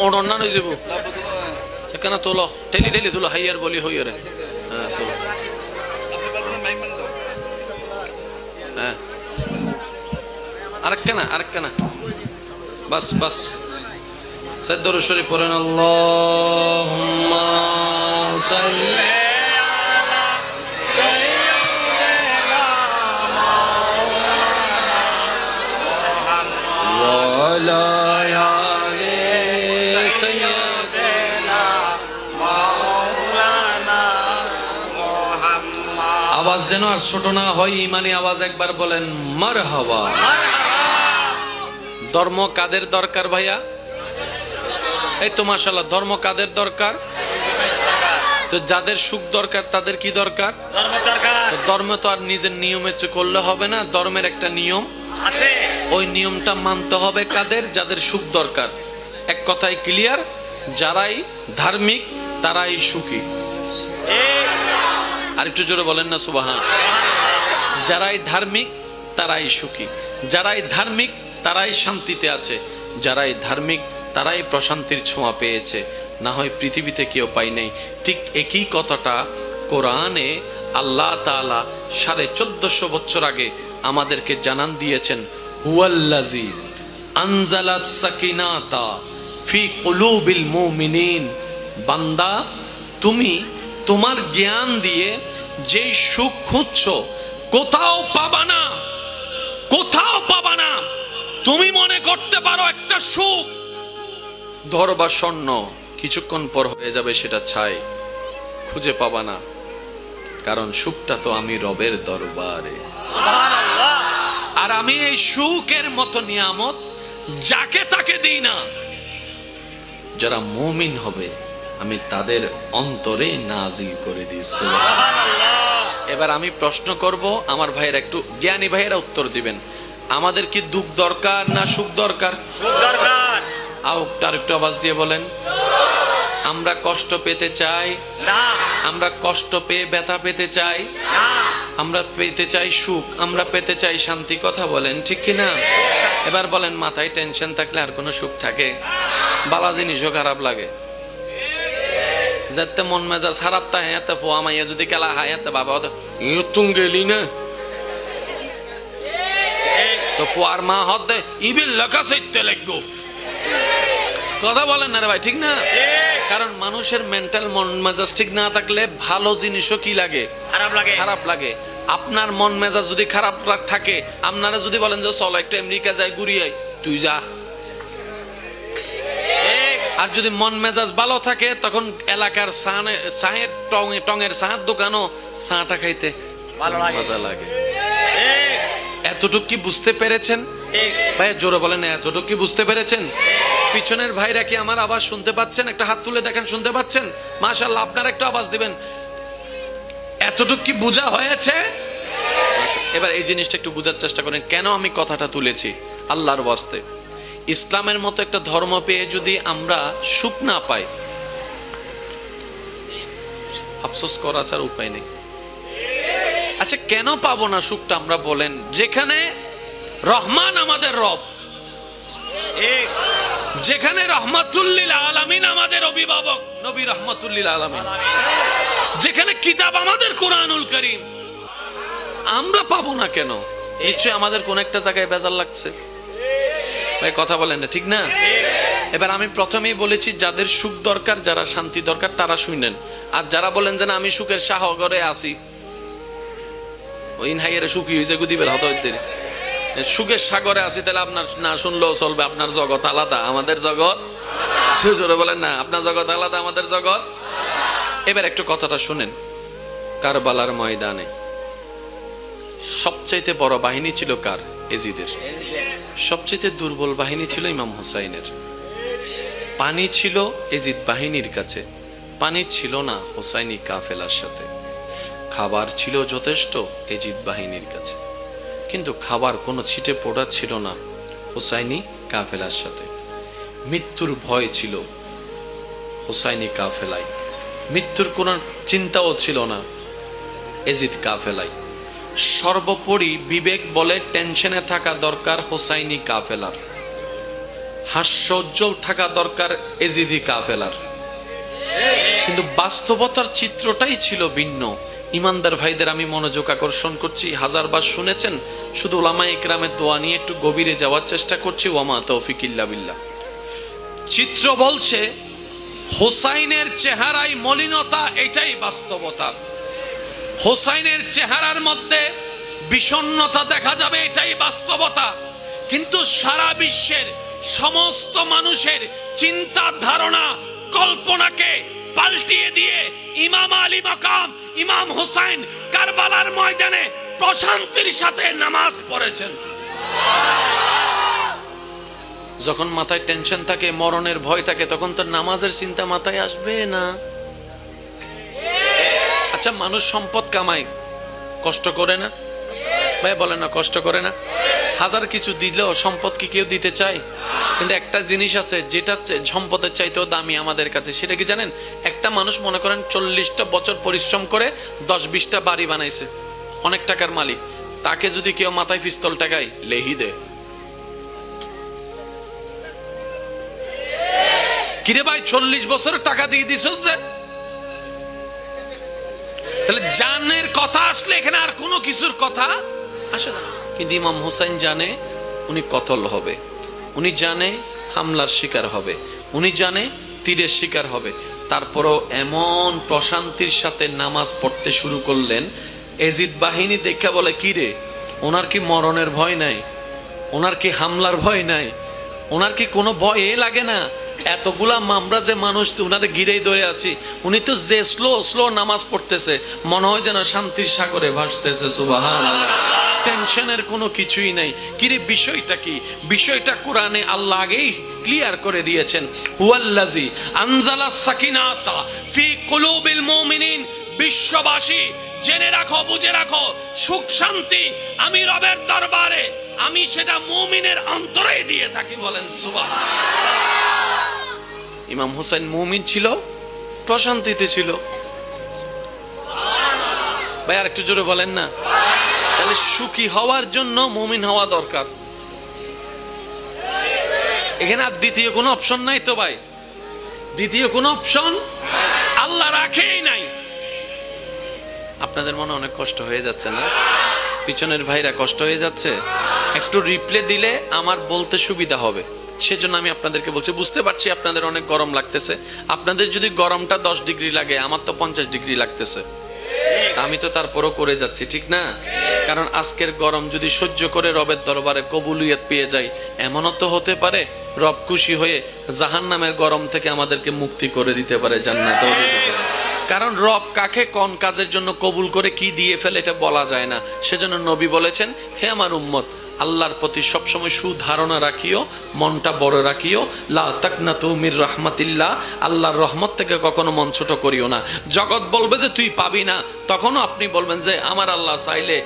অড়ন না নই যাব সেখানে তোলো, ঠেলি ঠেলি তুলো হাইয়ার বলি হইয়ারে। হ্যাঁ তোলো, হ্যাঁ আরেকখানা বাস বাস। দরুদ শরীফ পড়েন। আল্লাহুম্মা সাল্লি আওয়াজ যেন আর ছোট না হয়, ইমানি আওয়াজ একবার বলেন মারহাবা। ধর্ম কাদের দরকার ভাইয়া? এই তো মাশাআল্লাহ, ধর্ম কাদের দরকার? তো যাদের সুখ দরকার তাদের কি দরকার? ধর্ম তো আর নিজের নিয়মে করলে হবে না, ধর্মের একটা নিয়ম আছে, ওই নিয়মটা মানতে হবে কাদের? যাদের সুখ দরকার। এক কথায় ক্লিয়ার, যারাই ধার্মিক তারাই সুখী। আর একটু জোরে বলেন না সুবহান। যারাই ধার্মিক তারাই সুখী, যারাই ধার্মিক তারাই শান্তিতে আছে, যারাই ধার্মিক তারাই প্রশান্তির ছোঁয়া পেয়েছে, না হয় পৃথিবীতে কেউ পাই নাই। ঠিক একই কথাটা কোরআনে আল্লাহ তাআলা 1450 বছর আগে আমাদেরকে জানান দিয়েছেন। হুয়াল্লাযী আনজালাস সাকিনাতা ফি কুলুবিল মুমিনিন। বান্দা, তুমি তোমার জ্ঞান দিয়ে যে সুখ খুঁজছো কোথাও পাবা না, কোথাও পাবা না। তুমি মনে করতে পারো একটা সুখ ধর বা স্বর্ণ, কিছুক্ষণ পর হয়ে যাবে সেটা ছাই, খুঁজে পাবা না। কারণ সুখটা তো আমি রবের দরবারে, আর আমি এই সুখের মতো নিয়ামত যাকে তাকে দিই না। যারা মুমিন হবে আমি তাদের অন্তরে নাজিল করে দিয়েছি। এবার আমি প্রশ্ন করব, আমার ভাইয়েরা একটু জ্ঞানী ভাইয়েরা উত্তর দিবেন। আমাদের কি দুঃখ দরকার না সুখ দরকার? সুখ দরকার। আর একটু আওয়াজ দিয়ে বলেন। আমরা কষ্ট পেতে চাই না, আমরা কষ্ট পেয়ে ব্যথা পেতে চাই না, আমরা পেতে চাই সুখ, আমরা পেতে চাই শান্তি। কথা বলেন ঠিক কিনা? এবার বলেন, মাথায় টেনশন থাকলে আর কোনো সুখ থাকে? বালা জিনিসও খারাপ লাগে। যাতে মন মেজাজ খারাপ তা হ্যাঁ ফোয়া মাইয়া যদি কেলা হায় বাবা তুম গেলি না তো ফোয়ার মা হদ দে ইবিল লেখা সইতে লাগবো। কথা বলেন না রে ভাই, ঠিক না? কারণ মানুষের মেন্টাল মন মেজাজ ঠিক না থাকলে ভালো জিনিসও কি লাগে? খারাপ লাগে। আপনার মন মেজাজ যদি খারাপ থাকে, আপনারা যদি বলেন যে চলো একটু আমেরিকা যাই ঘুরিয়ে তুই যা। আর যদি মন মেজাজ ভালো থাকে তখন এলাকার চায়ের টঙের চায়ের দোকানও চাটা খাইতে মজা লাগে। এতটুকু কি বুঝতে পেরেছেন ভাই? জোরে বলেন, এতটুকু কি বুঝতে পেরেছেন? পিছনের ভাইরা কি আমার আওয়াজ শুনতে পাচ্ছেন? একটা হাত তুলে দেখেন, শুনতে পাচ্ছেন? মাশাআল্লাহ, আপনারা একটু আওয়াজ দিবেন। এতটুকু কি বোঝা হয়েছে? এবার এই জিনিসটা একটু বোঝার চেষ্টা করেন, কেন আমি কথাটা তুলেছি। আল্লাহর ওয়াস্তে, ইসলামের মতো একটা ধর্ম পেয়ে যদি আমরা সুখ না পাই, আফসোস করা ছাড়া উপায় নেই। আচ্ছা, কেন পাবো না সুখটা আমরা বলেন? যেখানে রহমান আমাদের রব, যেখানে রহমাতুল্লিল আলামিন আমাদের অভিভাবক নবী রহমাতুল্লিল আলামিন, যেখানে কিতাব আমাদের কোরআনুল কারীম, আমরা পাবো না কেন? নিশ্চয়ই আমাদের কোন একটা জায়গায় বেজাল লাগছে। ভাই কথা বলেন না, ঠিক না? এবার আমি প্রথমেই বলেছি, যাদের সুখ দরকার, যারা শান্তি দরকার, তারা শুনেন। আর যারা বলেন যে না আমি সুখের সাগরে আছি, ওই হাইয়ের সুখী হয়েছে গুদিবের হত হইতে, সুখের সাগরে আছি, তাহলে আপনার না শুনলেও চলবে। আপনার জগৎ আলাদা, আমাদের জগৎ। জোরে বলেন না, আপনার জগৎ আলাদা, আমাদের জগৎ। এবার একটু কথাটা শুনেন। কারবালার ময়দানে সবচাইতে বড় বাহিনী ছিল কার? এজিদের। সবচাইতে দুর্বল বাহিনী ছিল ইমাম হুসাইনের। পানি ছিল এজিদ বাহিনীর কাছে, পানি ছিল না হুসাইনি কাফেলার সাথে। খাবার ছিল যথেষ্ট এজিদ বাহিনীর কাছে, কিন্তু খাবার কোনো ছিটে পোড়া ছিল না হুসাইনি কাফেলার সাথে। মৃত্যুর ভয় ছিল হুসাইনি কাফেলায়, মৃত্যুর কোনো চিন্তাও ছিল না এজিদ কাফেলায়। সর্বোপরি বিবেক বলে টেনশনে থাকা দরকার হুসাইনি কাফেলার, হাস্যোজ্জ্বল থাকা দরকার এজিদি কাফেলার। কিন্তু বাস্তবতার চিত্রটাই ছিল ভিন্ন। ইমানদার ভাইদের আমি মনোযোগ আকর্ষণ করছি, হাজারবার শুনেছেন, শুধু উলামায়ে ইকরামের দোয়া নিয়ে একটু গভীরে যাওয়ার চেষ্টা করছি। ওয়ামা তৌফিক ইল্লা বিল্লাহ। চিত্র বলছে হোসাইনের চেহারায় মলিনতা, এটাই বাস্তবতা। হোসাইনের চেহারার মধ্যে বিষণ্ণতা দেখা যাবে, এটাই বাস্তবতা। কিন্তু সারা বিশ্বের সমস্ত মানুষের চিন্তা ধারণা কল্পনাকে পাল্টিয়ে দিয়ে ইমাম আলী মাকাম ইমাম হুসাইন কারবালার ময়দানে প্রশান্তির সাথে নামাজ পড়েছেন। যখন মাথায় টেনশন থাকে, মরণের ভয় থাকে, তখন তো নামাজের চিন্তা মাথায় আসবে না। আচ্ছা, মানুষ সম্পদ কামায়, কষ্ট করে না? ভাই বলেন না, কষ্ট করে না? হাজার কিছু দিলেও সম্পদ কি কেউ দিতে চায়? কিন্তু একটা জিনিস আছে যেটা সম্পদের চাইতেও দামি আমাদের কাছে, সেটা কি জানেন? একটা মানুষ মনে করেন 40টা বছর পরিশ্রম করে 10-20টা বাড়ি বানাইছে, অনেক টাকার মালিক। তাকে যদি কেউ মাথায় পিস্তল টাকায় লেহি দে, কিরে ভাই 40 বছরের টাকা দিয়ে দিছস যে? তাহলে জানের কথা আসলে এখানে আর কোনো কিছুর কথা আসে না। কিন্তু ইমাম হুসাইন জানে উনি কতল হবে, উনি জানে হামলার শিকার হবে, উনি জানে তীরের শিকার হবে। তারপরও এমন প্রশান্তির সাথে নামাজ পড়তে শুরু করলেন। এজিদ বাহিনী দেখা বলে, কি রে, ওনার কি মরণের ভয় নাই? ওনার কি হামলার ভয় নাই? ওনার কি কোনো ভয় লাগে না? এতগুলা মামরা যে মানুষ উনারে গিরেই ধরে আছি, উনি তো যে স্লো নামাজ পড়তেছে, মনে হয় যেন শান্তির সাগরে ভাসতেছে। সুবহানাল্লাহ। টেনশনের কোনো কিছুই নাই। কিরে, বিষয়টা কি? বিষয়টা কোরআনে আল্লাহ আগেই ক্লিয়ার করে দিয়েছেন। হুয়াল্লাযী আনজালাস সাকিনাতা ফি কুলুবিল মুমিনিন। বিশ্ববাসী জেনে রাখো, বুঝে রাখো, সুখ শান্তি আমি রবের দরবারে, আমি সেটা মুমিনের অন্তরে দিয়ে থাকি। বলেন সুবহানাল্লাহ। ইমাম হুসাইন মুমিন ছিল, প্রশান্তিতে ছিল। ভাই আর একটু জোরে বলেন না। তাহলে সুখী হওয়ার জন্য মুমিন হওয়া দরকার। এখানে আর দ্বিতীয় কোনো অপশন নাই তো ভাই, দ্বিতীয় কোনো অপশন আল্লাহ রাখেই নাই। আপনাদের মনে অনেক কষ্ট হয়ে যাচ্ছে না? পিছনের ভাইরা কষ্ট হয়ে যাচ্ছে? একটু রিপ্লে দিলে আমার বলতে সুবিধা হবে, সেজন্য আমি আপনাদেরকে বলছি। বুঝতে পারছি আপনাদের অনেক গরম লাগতেছে। আপনাদের যদি গরমটা 10 ডিগ্রি লাগে, আমার তো 50 ডিগ্রি লাগতেছে। আমি তো তারপরও করে যাচ্ছি, ঠিক না? কারণ আজকের গরম যদি সহ্য করে রবের দরবারে কবুলিয়ত পেয়ে যাই, এমনও তো হতে পারে রব খুশি হয়ে জাহান্নামের গরম থেকে আমাদেরকে মুক্তি করে দিতে পারে, জান্নাতেও দিতে পারে। কারণ রব কাকে কোন কাজের জন্য কবুল করে কি দিয়ে ফেলে এটা বলা যায় না। সেজন্য নবী বলেছেন, হে আমার উম্মত, আল্লাহর প্রতি সবসময় সুধারণা রাখিও, মনটা বড় রাখিও। লা তাকনাতু মির রাহমাতিল্লাহ, আল্লাহর রহমত থেকে কখনো মন ছোট করিও না। জগৎ বলবে যে তুই পাবি না, তখনও আপনি বলবেন যে আমার আল্লাহ চাইলে।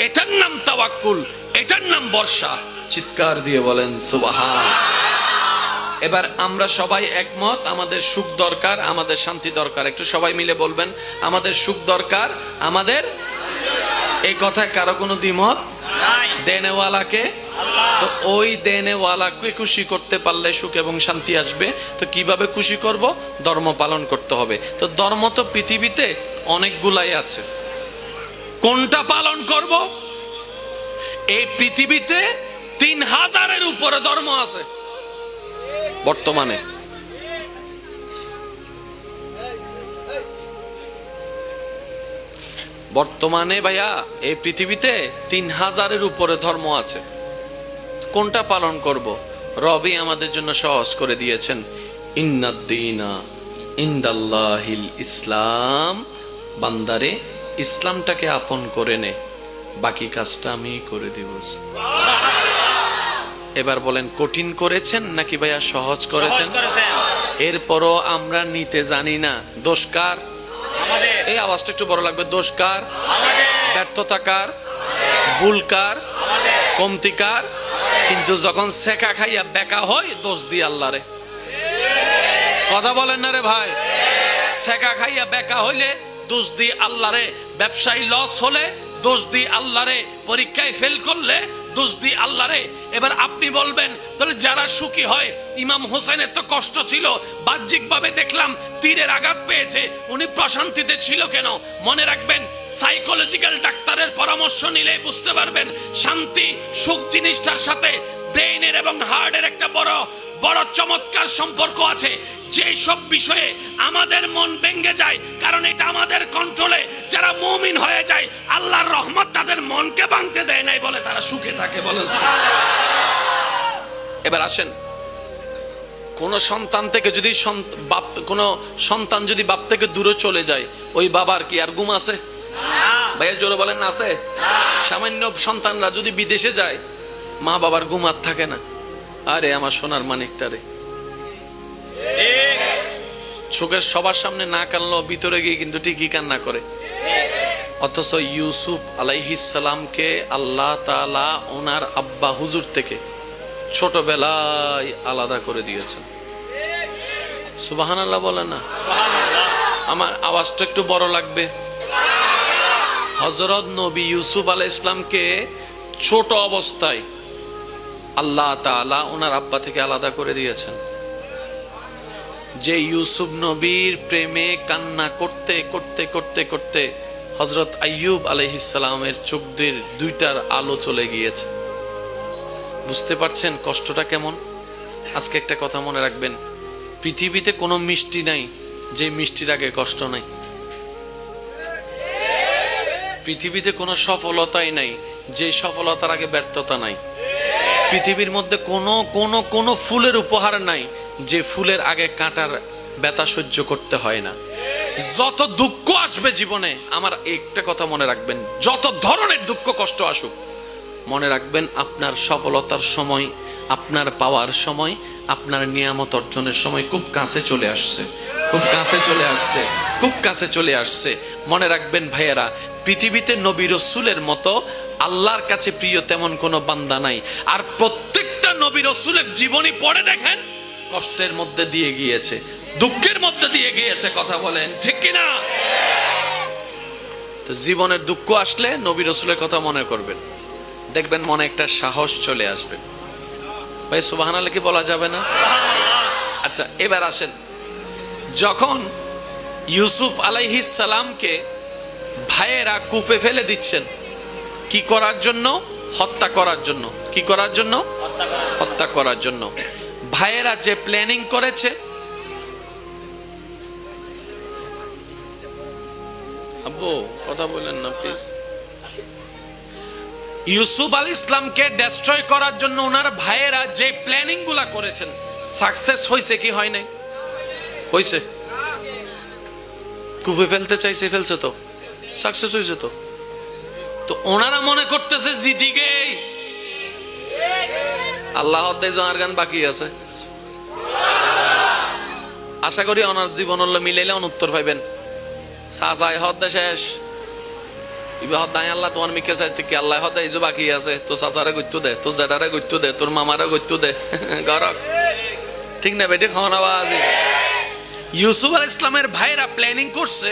এটার নাম তাওয়াক্কুল, এটার নাম বর্ষা। চিৎকার দিয়ে বলেন সুবহান। এবার আমরা সবাই একমত, আমাদের সুখ দরকার, আমাদের শান্তি দরকার। একটু সবাই মিলে বলবেন, আমাদের সুখ দরকার, আমাদের। এই কথায় কারো কোনো দ্বিমত নাই। দেনেওয়ালাকে, আল্লাহ। তো ওই দেনেওয়ালাকে খুশি করতে পারলে সুখ এবং শান্তি আসবে। তো কিভাবে খুশি করব? ধর্ম পালন করতে হবে। তো ধর্ম তো পৃথিবীতে অনেকগুলাই আছে, কোনটা পালন করব? এই পৃথিবীতে 3000-এর উপরে ধর্ম আছে বর্তমানে। বর্তমানে ভাইয়া এই পৃথিবীতে 3000-এর উপরে ধর্ম আছে। কোনটা পালন করব? রবি আমাদের জন্য সহজ করে দিয়েছেন, ইন্নাদ-দীনা ইনদাল্লাহিল ইসলাম। বান্দারে ইসলামটাকে আপন করে নে, বাকি কাজটা আমি করে দিব। এবার বলেন, কঠিন করেছেন নাকি ভাইয়া সহজ করেছেন? এরপরও আমরা নিতে জানি না। দোষ কার? আমাদের। এই আওয়াজটা একটু বড় লাগবে। দোষ কার? আমাদের। ব্যর্থতা কার? ভুল কার? আমাদের। কমতি কার? কিন্তু যখন সেকা খাইয়া বেকা হয়, দোষ দিয়ে আল্লাহরে। কথা বলেন না রে ভাই? সেকা খাইয়া বেকা হইলে দোষ দিয়ে আল্লাহরে। ব্যবসায়ী লস হলে দোষ দিয়ে আল্লাহরে। পরীক্ষায় ফেল করলে দোষ দিয়ে আল্লাহরে। এবার আপনি বলবেন, তাহলে যারা সুখী হয়, ইমাম হোসেনের তো কষ্ট ছিল, বাহ্যিকভাবে দেখলাম তীরের আঘাত পেয়েছে, উনি প্রশান্তিতে ছিল কেন? মনে রাখবেন, সাইকোলজিক্যাল ডাক্তারের পরামর্শ নিলে বুঝতে পারবেন শান্তি সুখ জিনিসটার সাথে ব্রেইনের এবং হার্টের একটা বড় বড় চমৎকার সম্পর্ক আছে। যে সব বিষয়ে আমাদের মন ভেঙে যায়, কারণ এটা আমাদের কন্ট্রোলে, যারা মুমিন হয়ে যায় আল্লাহর রহমত তাদের মনকে ভাঙতে দেয় নাই বলে তারা সুখে থাকে। বলেন। এবার আসেন, কোন সন্তান থেকে যদি কোন সন্তান যদি বাপ থেকে দূরে চলে যায়, ওই বাবার কি আর ঘুম আছে? ভাইয়া জোরে বলেন, না আছে? সামান্য সন্তানরা যদি বিদেশে যায়, মা বাবার ঘুম আর থাকে না। আরে আমার সোনার মানিকটা রে, চোখের সবার সামনে না কানলো, ভিতরে গিয়ে কিন্তু ঠিকই কান্না করে। অথচ ইউসুফ আলাইহিস সালামকে আল্লাহ তাআলা ওনার আব্বা হুজুর থেকে ছোটবেলায় আলাদা করে দিয়েছেন। সুবহানাল্লাহ বলেন না? আমার আওয়াজটা একটু বড় লাগবে। হযরত নবী ইউসুফ আলাইহিস সালামকে ছোট অবস্থায় আল্লাহ তাআলা ওনার আব্বা থেকে আলাদা করে দিয়েছেন। যে ইউসুফ নবীর প্রেমে কান্না করতে করতে করতে করতে হযরত আইয়ুব আলাইহিস সালামের চোখ দিয়ে দুইটার আলো চলে গিয়েছে। বুঝতে পারছেন কষ্টটা কেমন? আজকে একটা কথা মনে রাখবেন, পৃথিবীতে কোনো মিষ্টি নাই যে মিষ্টির আগে কষ্ট নাই। পৃথিবীতে কোনো সফলতাই নাই যে সফলতার আগে ব্যর্থতা নাই। পৃথিবীর মধ্যে কোনো ফুলের উপহার নাই যে ফুলের আগে কাঁটার ব্যথা সহ্য করতে হয় না। যত দুঃখ আসবে জীবনে, আমার একটা কথা মনে রাখবেন, যত ধরনের দুঃখ কষ্ট আসুক, মনে রাখবেন আপনার সফলতার সময়, আপনার পাওয়ার সময়, আপনার নিয়ামত অর্জনের সময় খুব কাছে চলে আসছে, খুব কাছে চলে আসছে, খুব কাছে চলে আসছে। মনে রাখবেন ভাইয়েরা, পৃথিবীতে নবী রাসূলের মতো আল্লাহর কাছে প্রিয় তেমন কোনো বান্দা নাই। আর প্রত্যেকটা নবী রাসূলের জীবনী পড়ে দেখেন, কষ্টের মধ্যে দিয়ে গিয়েছে, দুঃখের মধ্যে দিয়ে গিয়েছে। কথা বলেন ঠিক কিনা? তো জীবনের দুঃখ আসলে নবী রাসূলের কথা মনে করবেন, দেখবেন মনে একটা সাহস চলে আসবে। ভাই সুবহানাল্লাহ কি বলা যাবে না? আচ্ছা এবার আসেন, যখন ইউসুফ আলাইহিস সালামকে ভাইয়েরা কূপে ফেলে দিচ্ছেন, কি করার জন্য? হত্যা করার জন্য। কি করার জন্য? হত্যা করার জন্য। ভাইয়েরা যে প্ল্যানিং করেছে, আব্বু কথা বলেন না প্লিজ। ইউসুফ আলাইহিস সালামকে ডেস্ট্রয় করার জন্য ওনার ভাইয়েরা যে প্ল্যানিং গুলা করেছেন, সাকসেস হয়েছে কি হয় নাই? হয়েছে। কূপে ফেলতে চাইছে, ফেলছে তো, সাকসেস হয়েছে তো। তো ওনারা মনে করতেছে জিদিকে আল্লাহ আর গান বাকি আছে। আশা করি ওনার জীবন মিলাইলে উত্তর পাইবেন। চাচাই হদ্দে শেষ আল্লাহ তোমার মিকে চাইতে কি আল্লাহ হদ্দে এই যে বাকি আছে, তো চাচারে গইতো দে, তোর জেডারে গইতো দে, তোর মামারে গইতো দে গরক ঠিক না বেটি খাওয়ান আওয়াজ। ইউসুফ আলাইহিস ইসলামের ভাইরা প্ল্যানিং করছে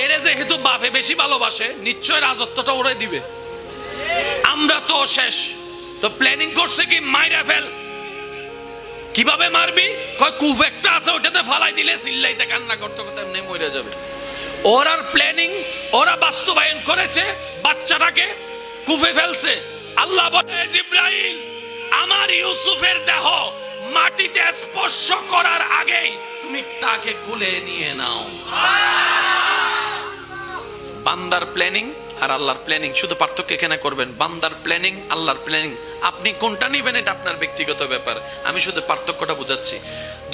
এরে যেহেতু বাপে বেশি ভালোবাসে নিশ্চয় রাজত্বটা ওরে দিবে, আমরা তো শেষ। তো প্ল্যানিং করছে কি মাইরা ফেল। কিভাবে মারবি? কয় কূপ একটা আছে ওটাতে ফালাই দিলে চিল্লাইতে কান্না করতে করতে এমনি মরে যাবে। ওরার প্ল্যানিং ওরা বাস্তবায়ন করেছে, বাচ্চাটাকে কূপে ফেলছে। আল্লাহ বলে জিবরাইল আমার ইউসুফের দেহ মাটিতে স্পর্শ করার আগেই তুমি তাকে কোলে নিয়ে নাও। বান্দার প্ল্যানিং আর আল্লাহর প্ল্যানিং, শুধু পার্থক্য এখানে করবেন, বান্দার প্ল্যানিং আল্লাহর প্ল্যানিং। আপনি কোনটা নিবেন এটা আপনার ব্যক্তিগত ব্যাপার, আমি শুধু পার্থক্যটা বুঝাচ্ছি।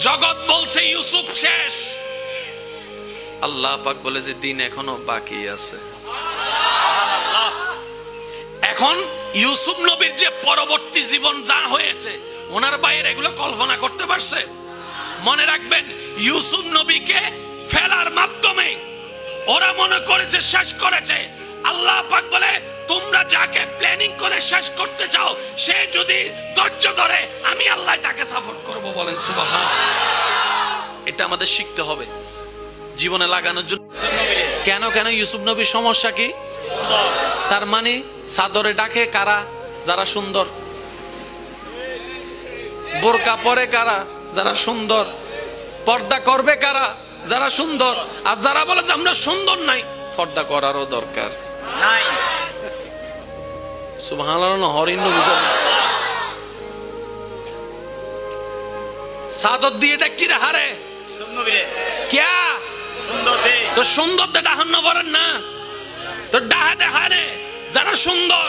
জগৎ বলছে ইউসুফ শেষ, আল্লাহ পাক বলে যে দিন এখনো বাকি আছে। এখন ইউসুফ নবীর যে পরবর্তী জীবন যা হয়েছে ওনার বাইরে এগুলো কল্পনা করতে পারছে? মনে রাখবেন ইউসুফ নবীকে ফেলার মাধ্যমে ওরা মনে করেছে শেষ করেছে। আল্লাহ পাক বলে তোমরা যাকে প্ল্যানিং করে শেষ করতে চাও সে যদি ধৈর্য ধরে আমি আল্লাহ তাকে সাপোর্ট করব। বলেন সুবহানাল্লাহ। এটা আমাদের শিখতে হবে জীবনে লাগানোর জন্য। কেন কেন ইউসুফ নবীর সমস্যা কি? তার মানে চাদরে ডাকে কারা? যারা সুন্দর। বোরকা পরে কারা? যারা সুন্দর। পর্দা করবে কারা? যারা সুন্দর। আর যারা বলে যে আমরা সুন্দর নাই, পর্দা করারও দরকার নাই। সুবহানাল্লাহ। হরিণ চাদর দিয়ে এটা কি হারে ক্যা সুন্দর দে তো সুন্দর দে ডাহান করেন না তো ডাহা দেখানে যারা সুন্দর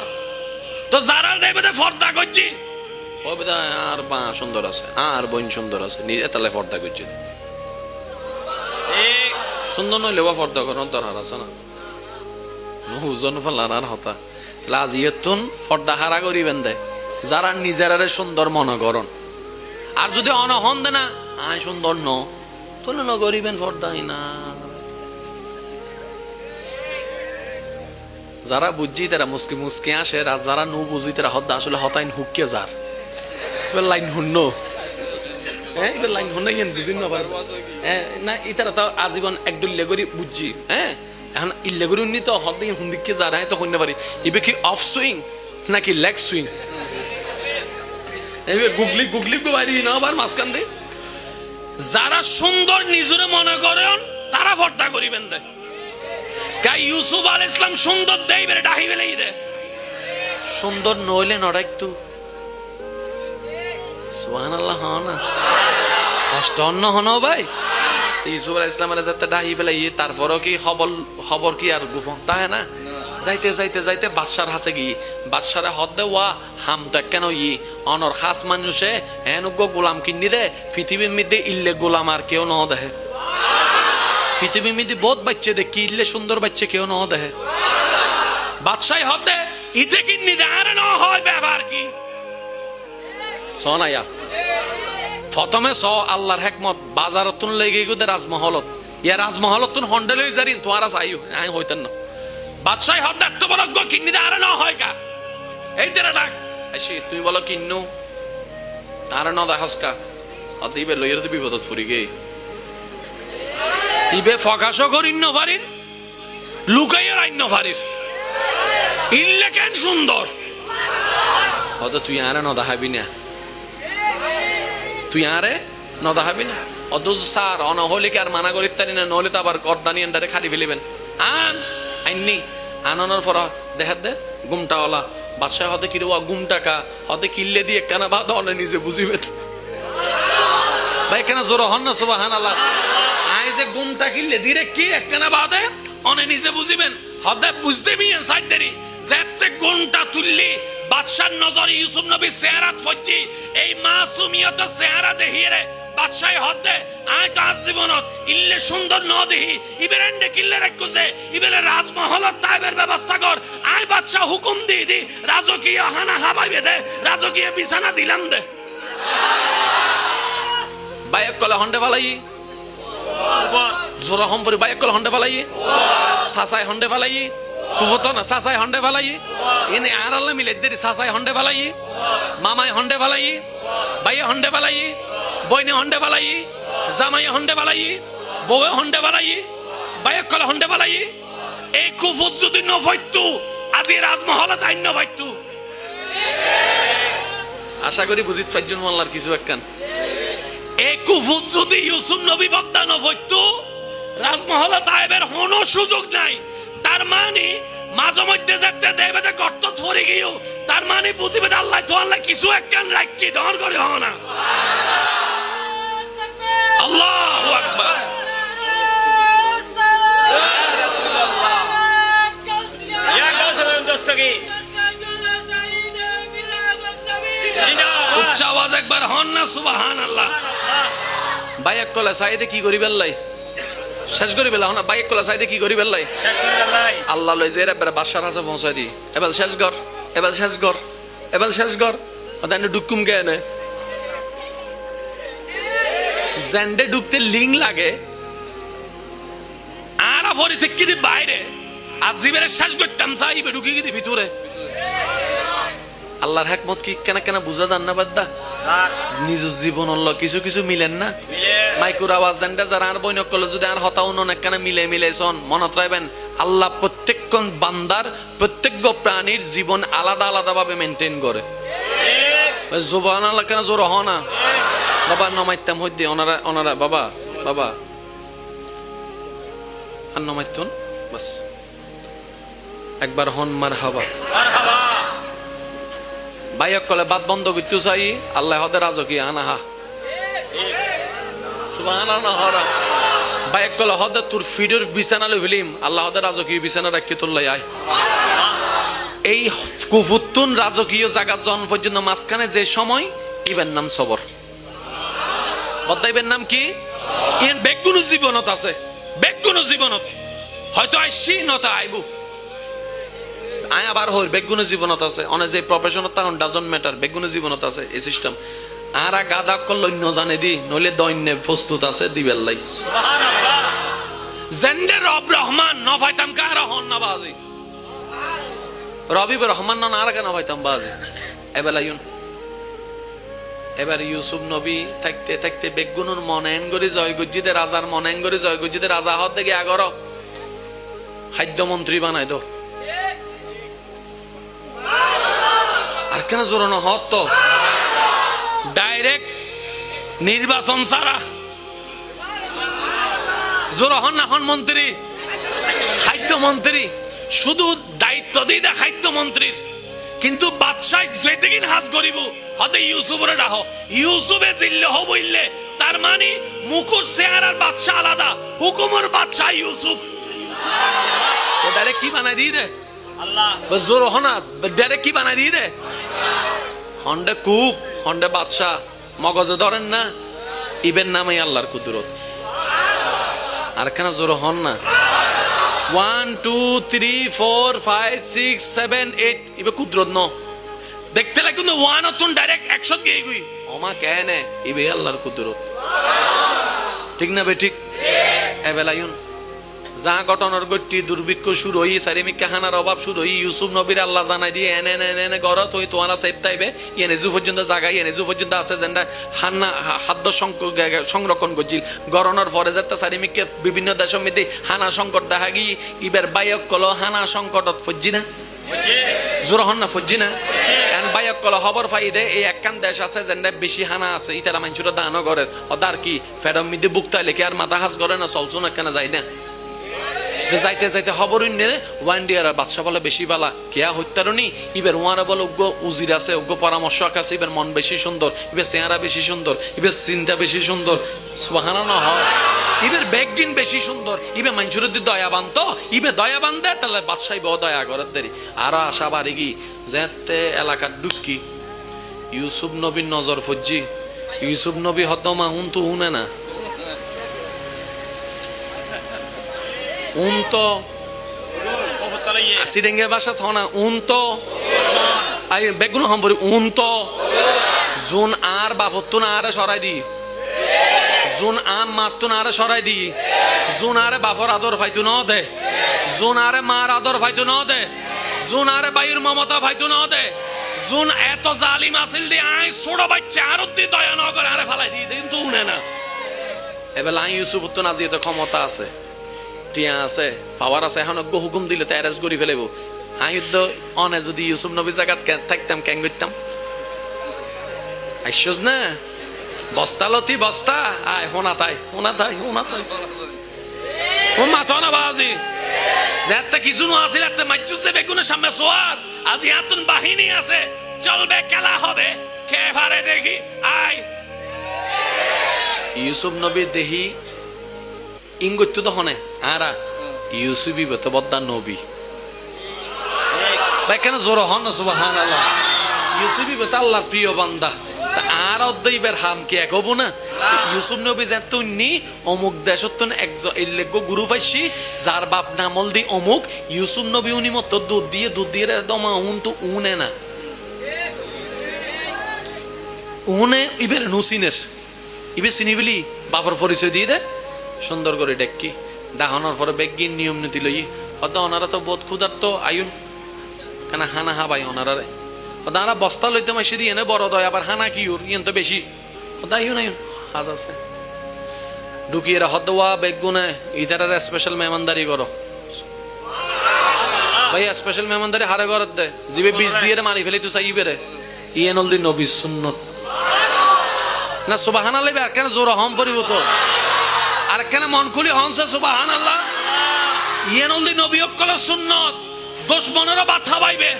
তো যারা দেবে পর্দা করছি আর বা সুন্দর আছে আর বোন সুন্দর আছে নিজে তাহলে পর্দা করছি। সুন্দর নইলে বা পর্দা করার দরকার আছে না? হুজন ফেলার হতা তাহলে আজ ইয়তুন পর্দা হারা করিবেন দেয় যারা নিজেরারে সুন্দর মনে করন। আর যদি অনহন দে না আয় সুন্দর ন তাহলে ন করিবেন পর্দাই না। যারা বুঝছি তারা মুসকি মুসকি আসে, আর যারা নু বুঝি তারা হদ্দা আসলে হতাইন হুকিয়ে যার লাইন হুন্ন লাইন হুন্না বুঝি না ইতারা তো আজীবন একডুল্লে করি বুঝছি। হ্যাঁ এখন ইল্লে করি উনি তো হদ্দা হুন্দিকে যার তো হইতে পারি ইবে কি অফ সুইং নাকি লেগ সুইং গুগলি গুগলি বাইরে না আবার মাঝখান দিয়ে। যারা সুন্দর নিজরে মনে করেন তারা পর্দা করিবেন দেয়। ইউসুফ আলাইহিস সালাম সুন্দর দেই বেরে ডাহি বেলেই দে সুন্দর নইলে নড়া একটু সুবহানাল্লাহ হন না কষ্ট অন্য হন ভাই। ইউসুফ আলাইহিস সালামের যাতে ডাহি বেলাই তারপরও কি খবর কি আর গোপন তাই না? যাইতে যাইতে যাইতে বাদশার হাসে গিয়ে বাদশারে হদ দে ওয়া হাম তো কেন অনর খাস মানুষে এনুগ্য গোলাম কিনি দে পৃথিবীর মধ্যে ইল্লে গোলাম আর কেউ ন দেখে। পৃথিবীর মধ্যে বহুত বাচ্চা দে কি ইল্লে সুন্দর বাচ্চা কেউ ন দেখে। বাদশাই হদ দে ইতে কিনি দে আর ন হয় ব্যবহার কি সোনাইয়া প্রথমে স আল্লাহর হেকমত বাজারতুন লেগে গেছে রাজমহলত ইয়া রাজমহলতুন হন্ডেলই জারি তোমারা চাইও আই হইতেন না। বাদশাই হদ এত বড় কিন্নি দে আর ন হয় কা এই তেরা ডাক এসে তুমি বলো কিন্নু আর ন দেখাসকা অদিবে লইয়ের বিপদত ফুরি গে ইবে ফকাশও করিন ন পারির লুকাইয়ের আইন ন পারির ইল্লে কেন সুন্দর হদ তুই আর ন দেখাবি না তুই আরে ন দেখাবি না অথচ স্যার অনহলিকে আর মানা করিত তারি না নহলে তো আবার গর্দানি এন্ডারে খালি ফেলিবেন আন আইনি আনানোর পর দেখা দে গুমটাওয়ালা বাদশাহ হতে কি রে গুম টাকা হতে কিল্লে দিয়ে কেনা বাদ অনে নিজে বুঝিবে ভাই কেন জোর হন না সুবহানাল্লাহ। আই যে গুমটা কিল্লে দিরে কি একখানা বাদে অনে নিজে বুঝিবেন হতে বুঝতে বিয়েন সাইদেরি যেতে গুমটা তুললি বাদশার নজরে ইউসুফ নবী চেহারাত ফজি এই মাসুমিয়ত চেহারা দেখিয়ে বাদশাহ হদে আয় তো আজীবনত ইল্লে সুন্দর ন দেহি ইবেরেন্ডে কিল্লে রাখছে ইবেলে রাজমহল তাইবের ব্যবস্থা কর আয় বাদশাহ হুকুম দি রাজকীয় হানা হাবাইবে দে রাজকীয় বিছানা দিলাম দে বাইক কলা হন্ডে ফালাই জোরা হম্পরি বাইক কলা হন্ডে ফালাই সাসাই হন্ডে ফালাই কুফতো না সাসাই হন্ডে ফালাই এনে আরাল্লা মিলে দেরি সাসাই হন্ডে ফালাই মামাই হন্ডে ফালাই ভাইয়ে হন্ডে ফালাই বইনে হন্ডে ফালাই জামাই হন্ডে ফালাই বউয়ে হন্ডে ফালাই বাইক কলা হন্ডে ফালাই এই কুফত যদি ন ফাইতু আজি রাজমহল তাই ন ফাইতু আশা করি বুঝিত পাইজন মোল্লার কিছু একখান এই কুফত যদি ইউসুফ নবী বক্তা ন ফাইতু রাজমহল তাইবের কোনো সুযোগ নাই তার মানে মাঝে মধ্যে যেতে দেবে গর্ত ধরে গিয়েও তার মানে বুঝিবে আল্লাহ তো আল্লাহ কিছু একখান রাখি দর করে হও না আল্লাহু আকবার ইয়া গাউসুল দস্তগি উচ্চ আওয়াজ একবার হন না সুবহানাল্লাহ বাইক কলা সাইদে কি করি বেল্লাই শেষ করি বেলা না বাইক কলা সাইদে কি করি বেল্লাই শেষ করে আল্লাহ আল্লাহ লই যে এবার বাদশার কাছে পৌঁছাই দি এবার শেষ কর এবার শেষ কর এবার শেষ কর ওদানে ডুকুম গে না জেন্ডে ঢুকতে লিং লাগে আর ফরি থেকে দি বাইরে আজিবের শেষ করতাম চাইবে ঢুকি গিয়ে ভিতরে আল্লাহর হিকমত কি কেন কেন বুঝা দান না বাদ্দা নিজ জীবন হলো কিছু কিছু মিলেন না মাইকুর আওয়াজ জেন্ডা যারা আর বইনক করলে যদি আর হতাও নন একখানে মিলে সন মনত রাখবেন আল্লাহ প্রত্যেক বান্দার প্রত্যেক প্রাণীর জীবন আলাদা আলাদা ভাবে মেনটেন করে জোবান আল্লাহ কেন জোর হ না বাবা নমাইতাম হইতে ওনারা বাবা আর নমাইতুন বাস একবার হন মার হাবা বাইক কলে বাদ বন্ধ করতে চাই আল্লাহ হদে রাজকীয় আনাহা সুবহানাল্লাহ হরা বাইক কলে হদে তোর ফিডের বিছানা লই ফিলিম আল্লাহ হদে রাজকীয় বিছানা রাখি তোর লাই আয় এই কুফুতুন রাজকীয় জায়গা জন পর্যন্ত মাঝখানে যে সময় ইবের নাম সবর বদাইবের নাম কি ইন বেগুনো জীবনত আছে বেগুনো জীবনত হয়তো আইসি নতা আইবু আয় আবার হল বেগুনো জীবনত আছে অনে যে প্রফেশনত তখন ডাজন্ট ম্যাটার বেগুনো জীবনত আছে এই সিস্টেম আর গাদা করল অন্য জানে দি নইলে দৈন্যে প্রস্তুত আছে দিবেল লাই সুবহানাল্লাহ জেন্ডে রব রহমান ন ফাইতাম কার হন না বাজি রবিব রহমান না আর কেন ফাইতাম বাজি এবেলাইন এবার ইউসুফ নবী থাকতে থাকতে বেগুনুর মনেন গরি জয় গজ্জিতে রাজার মনেন গরি জয় গজ্জিতে রাজা হদ দেখে আগর খাদ্যমন্ত্রী বানাই দো আর কেন জোরানো হত তো ডাইরেক্ট নির্বাচন ছাড়া জোর হন না হন মন্ত্রী খাদ্যমন্ত্রী শুধু দায়িত্ব দিয়ে দেয় খাদ্যমন্ত্রীর কিন্তু বাদশাহ যেদিন হাজ করিব হতে ইউসুফরে ডাহ ইউসুফে জিল্লে হবইলে তার মানে মুকুর চেহারার বাদশাহ আলাদা হুকুমের বাদশাহ ইউসুফ ও ডাইরেক্ট কি বানাই দিয়ে দে আল্লাহ জোর হনা ডাইরেক্ট কি বানাই দিয়ে দে হন্ডে কুপ হন্ডে বাদশাহ মগজে ধরেন না ইবের নামে আল্লাহর কুদরত আর কেন জোর হন না 1 2 3 4 5 6 7 8 ইবে কুদরত ন দেখতে লাগে কিন্তু 1 অতন ডাইরেক্ট 100 গই গই ওমা কেনে ইবে আল্লাহর কুদরত ঠিক না বে ঠিক এবেলায়ুন যা ঘটনার গটি দুর্ভিক্ষ শুরু হই সারিমিকা হানার অভাব শুরু হই ইউসুফ নবীর আল্লাহ জানাই দিয়ে এনে গরত হই তোয়ালা সেফ তাইবে এনে জু পর্যন্ত জায়গায় এনে জু পর্যন্ত আছে যেটা হান্না খাদ্য সংরক্ষণ করছিল গরনের পরে যাতে সারিমিকা বিভিন্ন দেশের মধ্যে হানা সংকট দেখা গিয়ে ইবার বায়ক কল হানা সংকটত ফজি না জোর হন না ফজি না কারণ বায়ক কল খবর পাই দে এই একখান দেশ আছে যেটা বেশি হানা আছে ইতারা মানুষের দান করের ওদার কি ফেরম মিদে বুকটা লেখে আর মাথা হাজ করে না চলছো না কেন যায় না যাইতে যাইতে খবর ওয়ান ডিয়ার বাদশা বলে বেশি বালা কেয়া হত্যারণী ইবের ওয়ারা বলে উগ্র উজির আছে উগ্র পরামর্শ আছে ইবের মন বেশি সুন্দর ইবের চেহারা বেশি সুন্দর ইবের চিন্তা বেশি সুন্দর সুবহানাল্লাহ হয় ইবের বেগিন বেশি সুন্দর ইবে মানুষের দয়াবান তো ইবে দয়াবান দেয় তাহলে বাদশাহ ইবে দয়া করার দেরি আর আশা বাড়ি গি যেতে এলাকার ডুকি ইউসুফ নবীর নজর ফজি ইউসুফ নবী হতমা উন্তু উনে না উনতো বহুত চালাইয়ে সিডেঙ্গে ভাষা থনা উনতো আই বেগুন সম্পরি উনতো জুন আর বাফতুন আরে সরাই দি জুন আম মাতুন আরে সরাই দি জুন আরে বাফর আদর ফাইতু ন দে জুন আরে মার আদর ফাইতু ন দে জুন আরে বাইর মমতা ফাইতু ন দে জুন এত জালিম আসিল দি আই ছোট বাচ্চা আর দি দয়া ন করে আরে ফালাই দি কিন্তু উনে না এবার আই ইউসুফ তো না যেতে ক্ষমতা আছে টিয়া আছে পাওয়ার আছে এখন হুকুম দিলে তো অ্যারেস্ট করে ফেলেবো আয়ুদ্ধ অনে যদি ইউসুফ নবী জায়গাত থাকতাম কেন করতাম আইসোস না বস্তা লতি বস্তা আয় হোনা তাই ও মাথা না বাজি যাতে কিছু না আছে যাতে মাইজুসে বেগুনের সামনে সোয়ার আজ এতন বাহিনী আছে চলবে খেলা হবে কে পারে দেখি আয় ইউসুফ নবী দেহি ইঙ্গিত তো হনে আরা ইউসুফই বতে বদ্দা নবী ভাই কেন জোর হন না সুবহানাল্লাহ ইউসুফই বতে আল্লাহর প্রিয় বান্দা আর অদ্দইবের হাম কি এক হবো না ইউসুফ নবী যেত নি অমুক দেশতন একজন এলেগো গুরু পাইছি যার বাপ নামল দি অমুক ইউসুফ নবী উনি মত দুধ দিয়ে দমা উন তো উনে না উনে ইবের নুসিনের ইবে চিনিবিলি বাপর পরিচয় দিয়ে দে সুন্দর করে ডেকি ডাহানোর পরে বেগিন নিয়ম নীতি লই হয়তো ওনারা তো বোধ ক্ষুধার্ত আয়ুন কেন হানা হা ভাই ওনারা ওনারা বস্তা লইতে মাসি দিয়ে নে বড় দয় আবার হানা কি ওর ইয়েন তো বেশি আয়ুন আয়ুন হাজ আছে ঢুকিয়ে হদওয়া বেগুনে ইতারার স্পেশাল মেহমানদারি করো ভাই স্পেশাল মেহমানদারি হারে করত দে জিবে বিষ দিয়ে মারি ফেলি তুই চাই বেরে ইয়ে নলদি নবী সুন্নত না সুবহানাল্লাহ আর কেন জোর হম পরিব তো আর কেন মন খুলি হনছে সুবহানাল্লাহ ইয়ে নলদি নবী অকল সুন্নত দুশমনেরও বাধা পাইবে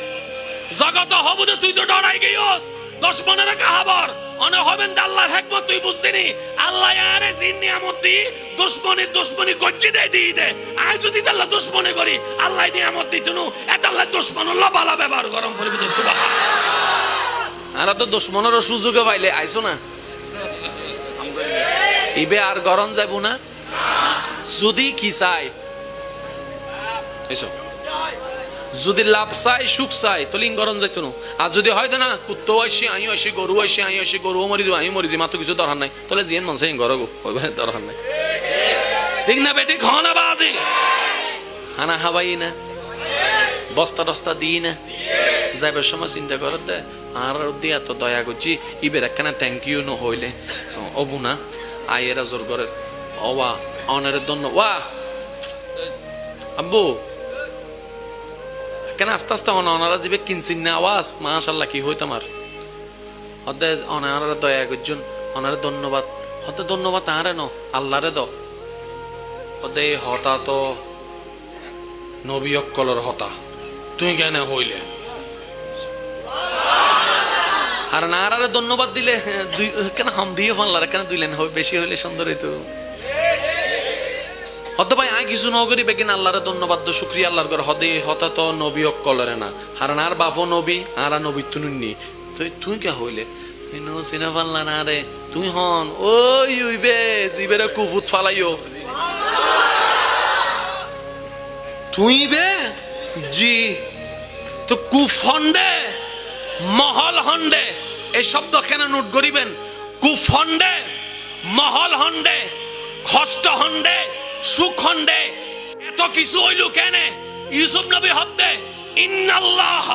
জগত হবুদে তুই তো ডরাই গিয়েস দুশমনেরও কাহাবর অনে হবেন আল্লাহর হিকমত তুই বুঝদিনি আল্লাহ আরে জিন নিয়ামত দি দুশমনি গজ্জি দেই দে আই যদি আল্লাহ দুশমনি করি আল্লাহ নিয়ামত দিতুনু এত আল্লাহ দুশমনুল্লাহ বালা ব্যবহার গরম করিব তো সুবহানাল্লাহ আর তো দুশমনের সুযোগে পাইলে আইছো না ইবে আর গরম যাইব না যদি কি চাই যদি লাভ চাই সুখ চাই তাহলে গরম যাইত না আর যদি হয় না কুত্তো আসি আই আসি গরু মরি যাবো আমি মরি যাই মাত্র কিছু দরকার নাই তাহলে জিয়ান মন চাই গরো দরকার নাই ঠিক না বেটি খাওয়া বাজি হানা হাবাই না বস্তা টস্তা দিই না যাইবার সময় চিন্তা কর দে আর দিয়ে এত দয়া করছি ইবের একখানা থ্যাংক ইউ ন হইলে অবু না আইয়েরা জোর করে ওয়া অনের ধন্য ওয়া আব্বু কেন আস্তে আস্তে অনারা যাবে কিনছিন না আওয়াজ মাশাআল্লাহ কি হইত আমার হতে অনারা দয়া করছেন অনারে ধন্যবাদ হতে ধন্যবাদ আরে ন আল্লাহরে দ হতে হতা তো নবী অক্কলর হতা তুই কেন হইলে আর নারারে ধন্যবাদ দিলে কেন হাম দিয়ে ফানলার কেন দিলেন হবে বেশি হইলে সুন্দর হইতো হতে ভাই আই কিছু নগরী বেগিন আল্লাহরে ধন্যবাদ দো শুকরিয়া আল্লাহর ঘর হদে হতা তো নবী অক্কলরে না আর আর বাপও নবী আর নবী তুনুননি তুই কে হইলে তুই নো সিনা ফানলা না রে তুই হন ওই উইবে জিবেরে কুফুত ফালাইও তুই বে জি তো কুফ হন্ডে মহল হন্ডে এই শব্দ কেন নোট করিবেন কুফ হন্ডে মহল হন্ডে কষ্ট হন্ডে সুখ হন্ডে এত কিছু হইল কেন ইউসুফ নবী হদ্দে ইন্নাল্লাহ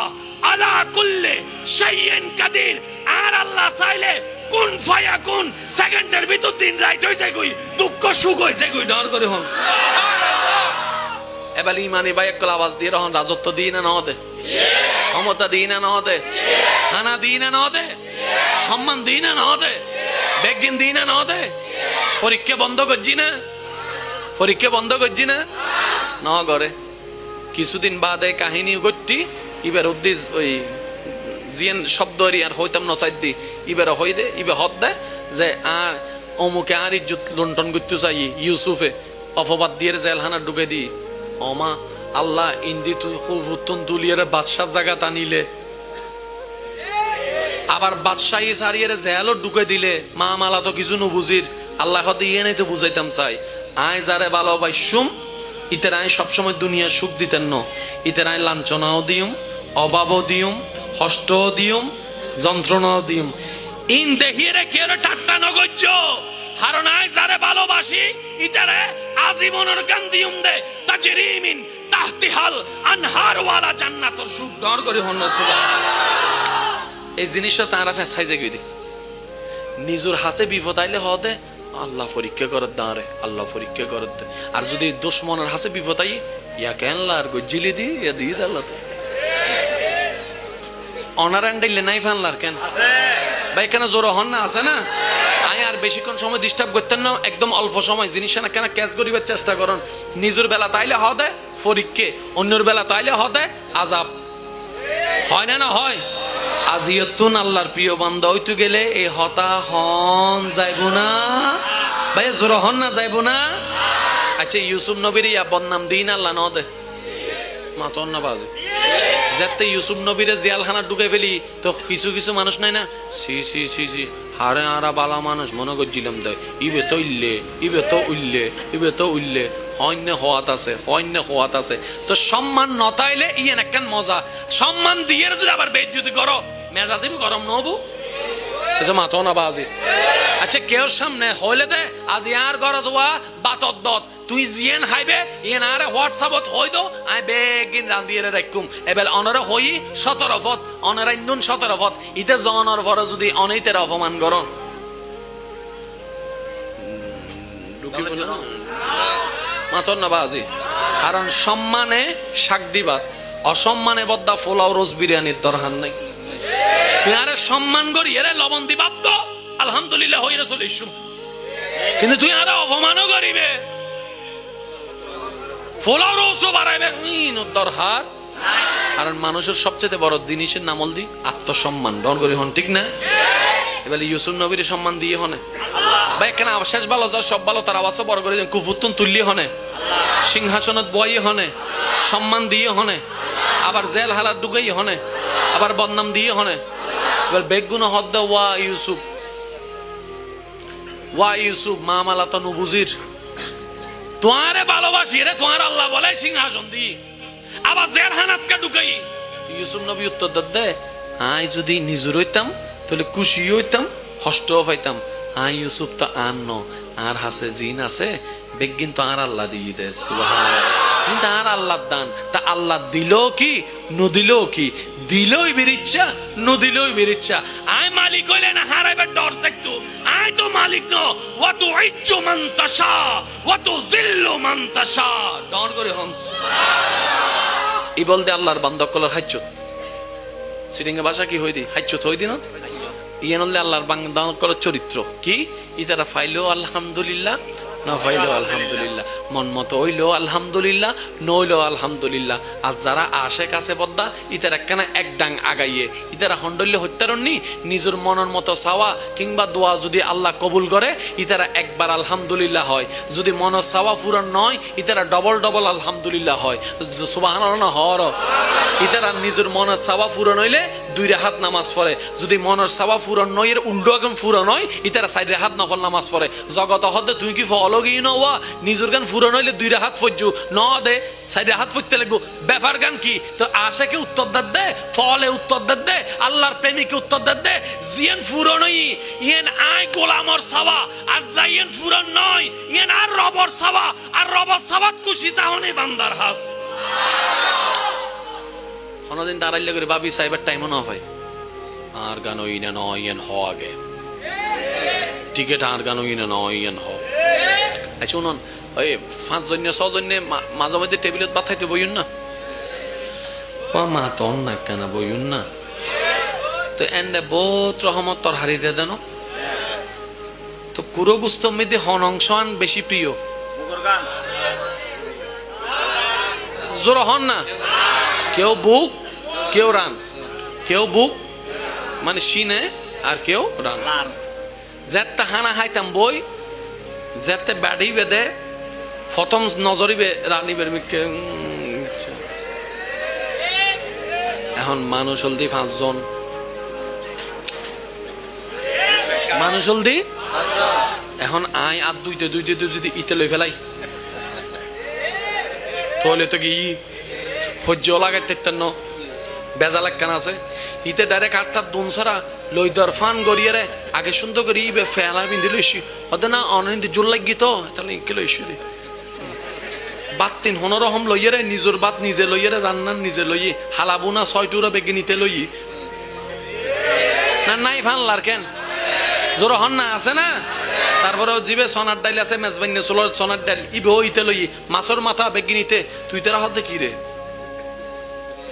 আলা কুল্লি শাইইন কাদির আর আল্লাহ চাইলে কোন ফায়াকুন সেকেন্ডের ভিতর দিন রাইট হইছে কই দুঃখ সুখ হইছে কই ডর করে হন এবারে ইমানি ভাই এক আওয়াজ দিয়ে রহন রাজত্ব দিই না নদে ক্ষমতা দিই না নদে খানা দিই না নদে সম্মান দিই না নদে বেগিন দিই না নদে পরীক্ষা বন্ধ করছি না ন করে কিছুদিন বাদে কাহিনী গটি ইবার উদ্দেশ ওই জিয়ান শব্দ আর হইতাম নসাইদ দি ইবার হই দে ইবে হদ দে যে আর অমুকে আর ইজ্জত লুণ্ঠন করতে চাই ইউসুফে অপবাদ দিয়ে জেলখানা ঢুকে দি অমা আল্লাহ ইন্দি তুই কুরুত্তন তুলিয়ার বাদশার জায়গা টানিলে আবার বাদশাহী সারিয়ে জেলও ঢুকে দিলে মা মালা তো কিছু নুবুজির আল্লাহ হতে ইয়ে নাই তো বুঝাইতাম চাই আয় যারে ভালোবাসুম ইতের আয় সবসময় দুনিয়া সুখ দিতেন ন ইতের আয় লাঞ্ছনাও দিউম অভাবও দিউম কষ্টও দিউম যন্ত্রণাও দিউম ইন দেহিরে কেউ ঠাট্টা নগজ্য কারণ আয় যারে ভালোবাসি ইতারে আজীবনের গান দিউম দে তাজরিমিন তাহতিহাল আনহার ওয়ালা জান্নাতুর সুখ দর করে হন সুবহানাল্লাহ। এই জিনিসটা তারা ফেসাই যাগি দি নিজের হাসে বিপদ আইলে হদে আল্লাহ পরীক্ষা করত দাঁড়ে আল্লাহ পরীক্ষা করত আর যদি দুশ্মনের হাসে বিপদ আই ইয়া কেন আর গজ্জিলি দি ইয়া দি আল্লাহ তো অনারান্ডাইলে নাই ফানলার কেন ভাই কেন জোর হন না আছে না আয় আর বেশিক্ষণ সময় ডিস্টার্ব করতেন না একদম অল্প সময় জিনিস না কেন ক্যাচ করিবার চেষ্টা করেন নিজের বেলা তাইলে হদে পরীক্ষা অন্যের বেলা তাইলে হদে আজাব হয় না না হয় আজিয়তুন আল্লাহর প্রিয় বান্দা হইতে গেলে এই হতা হন যাইব না ভাই জোর হন না যাইব না আচ্ছা ইউসুফ নবীর ইয়া বদনাম দিন আল্লাহ ন দে মাতন না বাজে যাতে ইউসুফ নবীরে জেলখানা ঢুকে ফেলি তো কিছু কিছু মানুষ নাই না সি সি সি সি হারে আরা বালা মানুষ মনে করছিলাম দেয় ইবে তো উল্লে ইবে তো উল্লে ইবে তো উল্লে হইনে হওয়াত আছে হইনে হওয়াত আছে তো সম্মান নতাইলে ইয়েন একখান মজা সম্মান দিয়ে যদি আবার বেজ্জতি করো মেজাজি গরম নবু মাতো না বাজি আচ্ছা কেউ সামনে হইলে দে আজি আর ঘর দোয়া বাতত দত তুই জিয়েন হাইবে ইয়েন আরে হোয়াটসঅ্যাপত হই দো আই বেগিন রান্দিয়ে রাখুম এবেল অনরে হই 17 ফত অনরাইন্দুন 17 ফত ইতে জনর ভর যদি অনেইতের অপমান করন মাতন না বাজি কারণ সম্মানে শাক দিবাত অসম্মানে বদ্দা পোলাও রোজ বিরিয়ানির দরকার নাই তুই আরে সম্মান করি এরে লবণ দিবাপ তো আলহামদুলিল্লাহ হইরে চলে ইস্যু কিন্তু তুই আরে অপমানও করিবে পোলাও রোজ তো বাড়াইবে দরকার কারণ মানুষের সবচেয়ে বড় জিনিসের নাম হল দি আত্মসম্মান ডন করি হন ঠিক না এবার ইউসুফ নবীর সম্মান দিয়ে হনে ভাই কেন শেষ ভালো যা সব ভালো তার আওয়াজও বড় করে কুফুতুন তুললি হনে সিংহাসনত বই হনে সম্মান দিয়ে হনে আবার জেল হালাত ঢুকাই হনে আবার বদনাম দিয়ে হনে এবার বেগুন হদ্দা ওয়া ইউসুফ মামালা তো নুবুজির তোমারে ভালোবাসি রে তোমার আল্লাহ বলে সিংহাসন দি আবার জেল হানাতকে ঢুকাই ইউসুফ নবী উত্তর দে আই যদি নিজের হইতাম তাহলে খুশি হইতাম কষ্টও পাইতাম আই ইউসুফ তো আর ন আর হাসে জিন আছে বেগিন তো আর আল্লাহ দিয়ে দে সুবহানাল্লাহ কিন্তু আর আল্লাহ দান তা আল্লাহ দিল কি নদিল কি দিলই বেরিচ্ছা নদিলই বেরিচ্ছা আই মালিক হইলে না হারাইবার ডর দেখতো আই তো মালিক ন ওয়া তু ইজ্জু মান তাশা ওয়া তু জিল্লু মান তাশা ডর করে হমস এই বলতে আল্লাহর বান্দা কলার হাজ্জত সিটিং ভাষা কি হই দি হাজ্জত হই দি না ইয়ে নলে আল্লাহর বান্দা কলার চরিত্র কি ইতারা ফাইলো আলহামদুলিল্লাহ না ফাইলো আলহামদুলিল্লাহ মন মতো হইলো আলহামদুলিল্লাহ নইলো আলহামদুলিল্লাহ আর যারা আশে কাছে বদ্দা ইতারা কেন এক ডাং আগাইয়ে ইতারা হন্ডল্য হত্যারণনি নিজের মনের মতো চাওয়া কিংবা দোয়া যদি আল্লাহ কবুল করে ইতারা একবার আলহামদুলিল্লাহ হয় যদি মনের চাওয়া পূরণ নয় ইতারা ডবল ডবল আলহামদুলিল্লাহ হয় সুবহানাল্লাহ হর ইতারা নিজের মনের চাওয়া পূরণ হইলে 2 রাকাত নামাজ পড়ে যদি মনের চাওয়া পূরণ নয় এর উল্টো এখন পূরণ হয় ইতারা 4 রাকাত নফল নামাজ পড়ে জগত হদ্দে তুই কি ফলগি নওয়া নিজের গান পূরণ হইলে 2 রাকাত ফজ্জু ন দে 4 রাকাত পড়তে লাগবো ব্যাপার গান কি তো আশাকে উত্তর দে ফলে উত্তর দে আল্লাহর প্রেমিকে উত্তর দে জিয়ান পূরণ হই ইয়েন আই গোলামর চাওয়া আর যাইয়েন পূরণ নয় ইয়েন আর রবর চাওয়া আর রবর চাওয়াত খুশি তাহলে বান্দার হাস কোনদিন দাঁড়াইলে করে বাবি সাহেবের টাইমও না হয় আর গান ওই না নয় ইয়েন হ আগে টিকেট আর গান ওই না নয় ইয়েন হ আচ্ছা শুনুন ওই 5 জন 6 জন মাঝে মধ্যে টেবিলত বাথাইতে বইুন না মা তো না কেন বইুন না তো এন্ডে বহুত রহমত তোর হারিয়ে দেন তো কুরো বুস্তম মধ্যে হন অংশান বেশি প্রিয় জোর হন না কেউ বুক কেউ রান কেউ বুক মানে সিনে আর কেউ রান যেতে হানা খাইতাম বই যেতে ব্যাডি বেদে প্রথম নজরিবে রানিবের মিকে এখন মানুষ হলদি 5 জন মানুষ হলদি এখন আয় আর দুইতে যদি ইতে লই ফেলাই তাহলে তো কি সহ্য লাগাইতে বেজাল একখান আছে ইতে ডাইরেক্ট আটটার দুম ছাড়া লই দর ফান গড়িয়ে রে আগে সুন্দর করে ইবে ফেলা বিন্ধি লইছি হতে না অনিন্দি জোর লাগি তো তাহলে ইকে লইছি দি বাত তিন হনরহম লইয়ে রে নিজের বাত নিজে লইয়ে রে রান্নার নিজে লইয়ে হালাবো না ছয়টুরা বেগে নিতে লই না নাই ফানলার কেন জোর হন না আছে না তারপরেও জিবে সোনার ডাইল আছে মেজবাইনে সোলার সোনার ডাইল ইবে হইতে লই মাছর মাথা বেগে নিতে তুই তারা হতে কি রে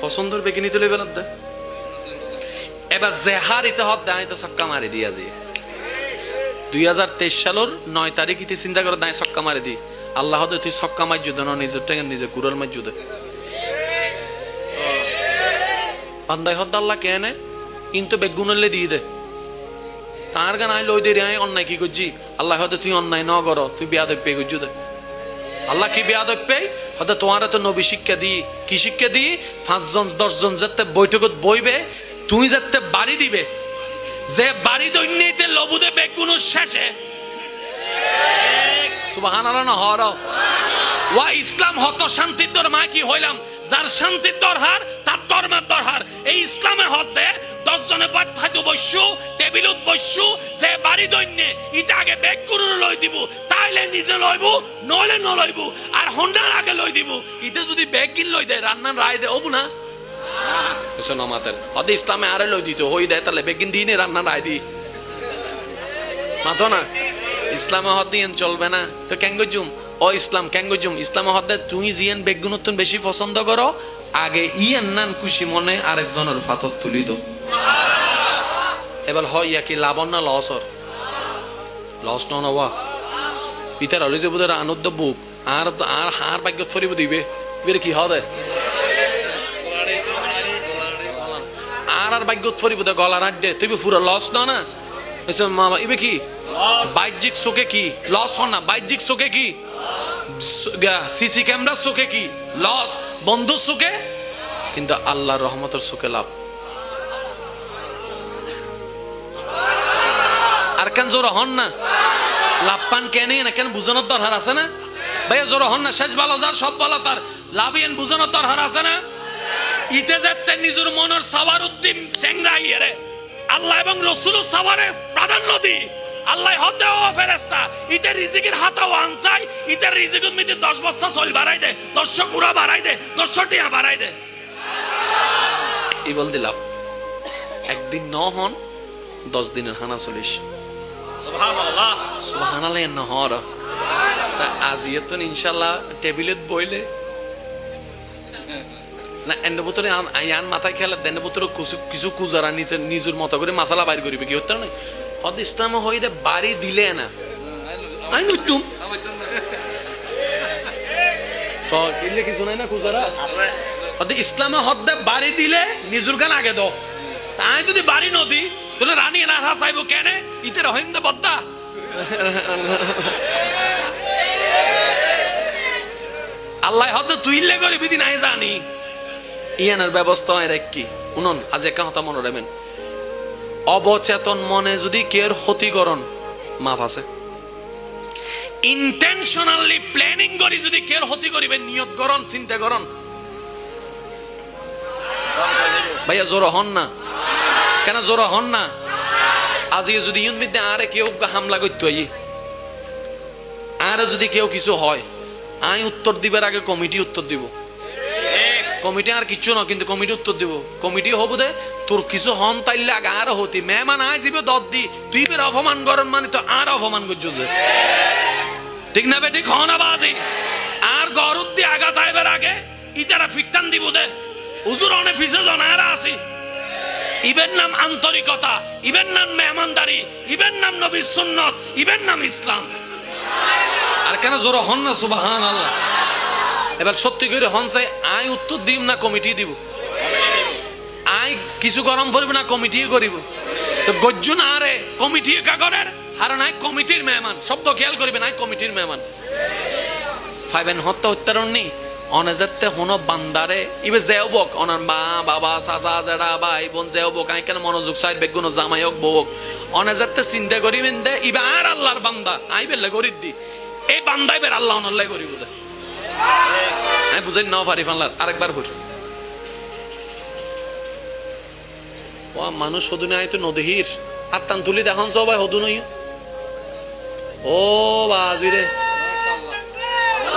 পছন্দর বেগে নিতে লই বেলার দে এবার জেহার ইতে হত দাঁড়াই তো ছক্কা মারি দিয়া যে 2023 সালের 9 তারিখ ইতি চিন্তা করে দাঁড়াই ছক্কা মারি দি আল্লাহ হতে তুই ছক্কা মার যুদ্ধ না নিজের টাকা নিজে কুড়াল মার যুদ্ধ বান্দাই হত আল্লাহ কেনে কিন্তু বেগুনলে দিয়ে দে তার গান আই লই দে রে অন্যায় কি করছি আল্লাহ হতে তুই অন্যায় ন কর তুই বেয়াদব পে করছি দে আল্লাহ কি বেয়াদব পে হতে তোমার তো নবী শিক্ষা দি কি শিক্ষা দি 5 জন 10 জন যেতে বৈঠকত বইবে তুমি যেতে বাড়ি দিবে যে বাড়ি দৈন্যতে লবুদে বেগুন শেষে সুবহানাল্লাহ না হর ওয়া ইসলাম হত শান্তির ধর্ম কি হইলাম যার শান্তির দরহার তার ধর্মের দরহার এই ইসলামে হতে 10 জনে পাঠ থাকো বসু টেবিলত বসু যে বাড়ি দৈন্যে ইটা আগে বেগুন লই দিব তাইলে নিজে লইব নলে ন লইব আর হন্ডার আগে লই দিব ইতে যদি বেগিন লই দেয় রান্নার রায় দে ওবু না শোনো মাতের হতে ইসলামে আরে লই দিত হই দেয় তাহলে বেগিন দিনে রান্নার রায় দি মাথো না ইসলামে হতে চলবে না তো ক্যাঙ্গজুম ও ইসলাম ক্যাঙ্গজুম ইসলামে হতে তুই জিয়েন বেগুনতন বেশি পছন্দ করো আগে ইয়ান নান খুশি মনে আরেকজনের ফাতত তুলি দো এবার হয় ইয়া কি লাভন না লসর লস ন নওয়া পিতার হলে যে বুধের আনন্দ বুক আর আর হার ভাগ্য ফরিব দিবে বের কি হবে আর ভাগ্য ফরিব দে গলার আড্ডে তুই পুরো লস না না এসে মামা ইবে কি বাহ্যিক চোখে কি লস হন না বাহ্যিক চোখে কি সিসি ক্যামেরার চোখে কি লস বন্ধুর চোখে কিন্তু আল্লাহর রহমতের চোখে লাভ আর কেন জোর হন না লাভ পান কেনে না কেন বুঝানোর দরকার আছে না ভাইয়া জোর হন না শেষ ভালো যার সব ভালো তার লাভিয়েন বুঝানোর দরকার আছে না ইতে যাতে নিজের মনের সাবার উদ্দিন টেংরাই রে আল্লাহ এবং রসুল সাবারে প্রাধান্য দি আল্লাহ হতে ও ফেরেশতা ইতে রিজিকের হাতাও আনসাই ইতে রিজিকের মধ্যে 10 বস্তা সল বাড়াই দে 100 কুড়া বাড়াই দে 100 টিয়া বাড়াই দে এই বল দিলাম একদিন ন হন 10 দিনের হানা চলিস সুবহানাল্লাহ সুবহানাল্লাহ নহর আজিয়ে তো ইনশাআল্লাহ টেবিলত বইলে না এন্ড বোতলে আয়ান মাথায় খেলা দেন বোতলে কিছু কুজারা নিতে নিজের মতো করে মশলা বাইর করিবে কি হতে না হদ ইসলাম হইদে বাড়ি দিলে না আই নুতুম সো কিলে কিছু নাই না কুজারা হদ ইসলামে হদে বাড়ি দিলে নিজুর গান আগে দাও তাই যদি বাড়ি নদি তাহলে রানী না হাসাইবো কেন ইতে রহিম দে বদ্দা আল্লাহ হদে তুইলে করিবি দি নাই জানি ইয়ানের ব্যবস্থা হয় কি উনন আজ একা কথা মনে রাখবেন অবচেতন মনে যদি কের ক্ষতিকরণ মাফ আছে ইন্টেনশনালি প্ল্যানিং করি যদি কের ক্ষতি করিবেন নিয়ত করন চিন্তা করন ভাইয়া জোর হন না কেন জোর হন না আজকে যদি ইউনিটে আরে কেউ হামলা করতে হয় আর যদি কেউ কিছু হয় আই উত্তর দিবার আগে কমিটি উত্তর দিব কমিটি আর কিছু না কিন্তু কমিটি উত্তর দিব কমিটি হবো দে তোর কিছু হন তাইলে আগে আর হতি মেহমান আয় যাবে দর দি তুই বের অপমান করেন মানে তো আর অপমান করছো যে ঠিক না বেটি খন আবাজি আর গরুদ দিয়ে আঘাত আইবার আগে ইতারা ফিটান দিব দে হুজুর অনেক ফিসে জনারা আসি ইবের নাম আন্তরিকতা ইবের নাম মেহমানদারি ইবের নাম নবীর সুন্নত ইবের নাম ইসলাম আর কেন জোর হন না সুবহানাল্লাহ এবার সত্যি করে হন চাই আই উত্তর দিব না কমিটি দিব আই কিছু গরম করব না কমিটি করিব তো গজ্জু না আরে কমিটি কাগরের হার নাই কমিটির মেহমান শব্দ খেয়াল করিবে নাই কমিটির মেহমান ফাইবেন হত্যা হত্যারণ নেই অনেজেতে হনো বান্দারে ইবে যেও বক অনার মা বাবা চাচা জেড়া ভাই বোন যেও বক আই কেন মনোযোগ চাই বেগুনো জামাই হোক বউক অনেজেতে চিন্তা করিবেন দে ইবে আর আল্লাহর বান্দা আই বেলে করি দি এই বান্দাই বের আল্লাহ অনল্লাই করিব দে আমি বুঝাই নাও পারি ফানলার আরেকবার হুর ও মানুষ হদুনে আইতো নদীর হাত্তান তুলি দেখন সবাই হদু নই ও বাজি রে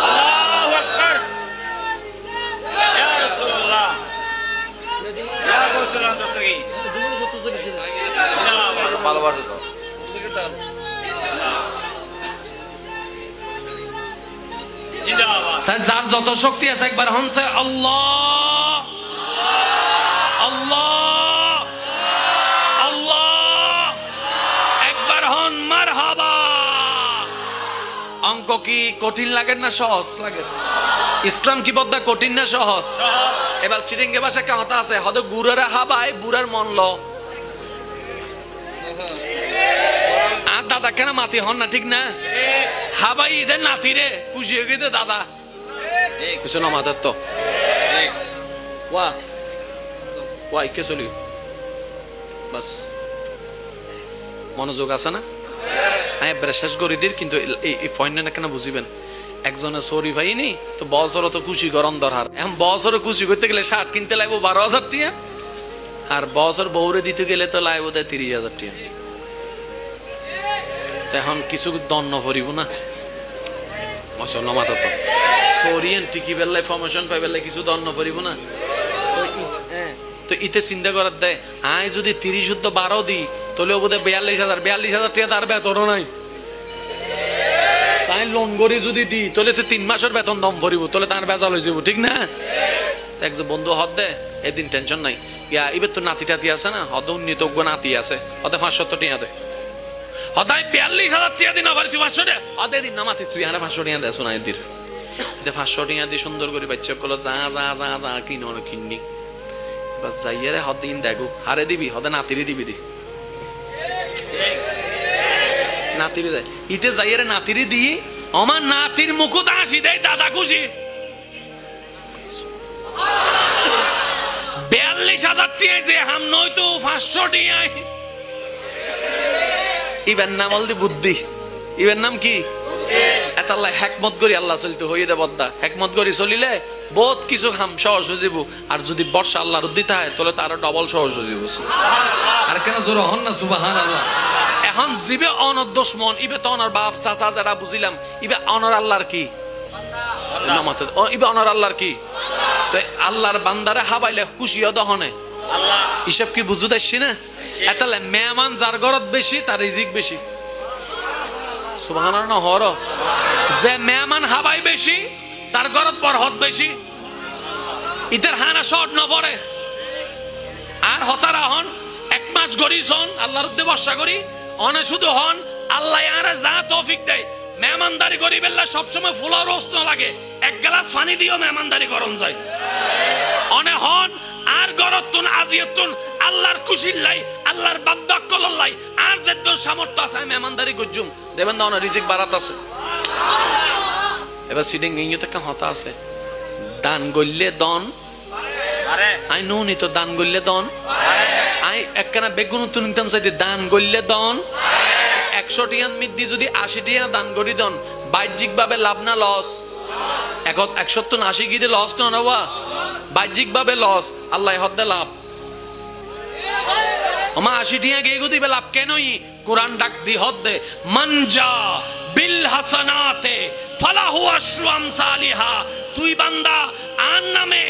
আল্লাহু আকবার ইয়া রাসূলুল্লাহ ইয়া রাসূলুল্লাহ দস্তগি ভালোবাসো তো জিন্দাবাদ যার যত শক্তি আছে একবার হনছে আল্লাহ আল্লাহ আল্লাহ একবার হন মারহাবা অঙ্ক কি কঠিন লাগে না সহজ লাগে ইসলাম কি বদ্দা কঠিন না সহজ এবার সিরিঙ্গে ভাষা কে হতা আছে হয়তো গুড়ারে হাবাই বুড়ার মন ল আর দাদা কেন মাতি হন না ঠিক না হাবাই ইদের নাতি রে খুশি হয়ে গেছে দাদা কিছু না মাথার তো ওয়া ওয়াই কে চলি বাস মনোযোগ আছে না হ্যাঁ এবারে শেষ করে দির কিন্তু এই পয়েন্ট না কেন বুঝিবেন একজনে সরি ভাইনি তো বছরও তো খুশি গরম দরহার এখন বছরও খুশি করতে গেলে শার্ট কিনতে লাগবো 12,000 টিয়া আর বছর বউরে দিতে গেলে তো লাগবো 30,000 টিয়া এখন কিছু দন্ন ভরিব না মশলা মাথা তো সরিয়েন টিকি বেলায় ফরমেশন পাই বেলায় কিছু দন্ন ভরিব না তো ইতে চিন্তা করার দেয় আয় যদি 30-12 দিই তাহলে বোধ 42,000 টাকা তার বেতনও নাই তাই লোন করে যদি দিই তাহলে তো 3 মাসের বেতন দম ভরিব তাহলে তার বেজাল হয়ে যাবো ঠিক না একজন বন্ধু হদ দে এদিন টেনশন নাই ইয়া এবার তো নাতি টাতি আছে না হদ উন্নীত নাতি আছে হতে 570 টাকা দেয় হদাই 42,000 টাকা দিন আবার তুই 500 টাকা হদে দিন না মাতি তুই আর 500 টাকা দে শোনাই দির 500 টাকা দিয়ে সুন্দর করে বাচ্চা গুলো যা যা যা যা কিনো কিননি বাস যাইয়ারে হদ দিন দেখো হারে দিবি হদে নাতিরি দিবি দি নাতিরি দেয় ইতে যাইয়ারে নাতিরি দিই আমার নাতির মুকুট হাসি দেয় দাদা খুশি 42,000 টাকা যে হাম নয় তো 500 টাকা ইবেন নাম অলদি বুদ্ধি ইবেন নাম কি এত আল্লাহ হেকমত করি আল্লাহ চলতে হইয়ে দে বদ্দা হেকমত করি চলিলে বহুত কিছু খাম সহজ হয়ে যাব আর যদি বর্ষা আল্লাহর উদ্দিত হয় তাহলে তো আরো ডবল সহজ হয়ে যাব আর কেন জোর হন না সুবহানাল্লাহ এখন জিবে অনদোষ মন ইবে তো অনার বাপ চাচা যারা বুঝিলাম ইবে অনর আল্লাহর কি ইবে অনর আল্লাহর কি তো আল্লাহর বান্দারে হাবাইলে খুশিও দহনে আল্লাহ হিসাব কি বুঝু দেখছি না এতালে মেহমান যার ঘরত বেশি তার রিজিক বেশি সুবহানাল্লাহ হর যে মেহমান হাবাই বেশি তার ঘরত বরহত বেশি ইতার হানা শর্ট ন পড়ে আর হতারা হন 1 মাস গরিছন আল্লাহর উদ্দে বর্ষা করি অনে শুধু হন আল্লাহ আর যা তৌফিক দেয় মেহমানদারি করি বেল্লা সবসময় ফুলা রোস্ট না লাগে 1 গ্লাস পানি দিও মেহমানদারি করন যায় অনে হন আর গরতুন আজিয়তুন আল্লাহর খুশির লাই আল্লাহর বাদ্দাক কলল লাই আর যেত সামর্থ্য আছে মেহমানদারি গজুম দেবেন দাও না রিজিক বারাত আছে এবার সিডিং নিয়তে কা হতা আছে দান গল্লে দন আরে আই নুনি তো দান গল্লে দন আই একখানা বেগুন তুনিতাম চাইতে দান গল্লে দন 100 টিয়ান মিদ্দি যদি 80 টিয়া দান করি দন বাহ্যিক ভাবে লাভ না লস 180 গিয়ে লস না নেওয়া বাহ্যিক ভাবে লস আল্লাহ হদ্দে লাভ ওমা 80 টিয়া গিয়ে দিবে লাভ কেনই কোরআন ডাক দি হদ্দে মানজা বিল হাসানাতে ফালাহু আশরু আমসালিহা তুই বান্দা আন নামে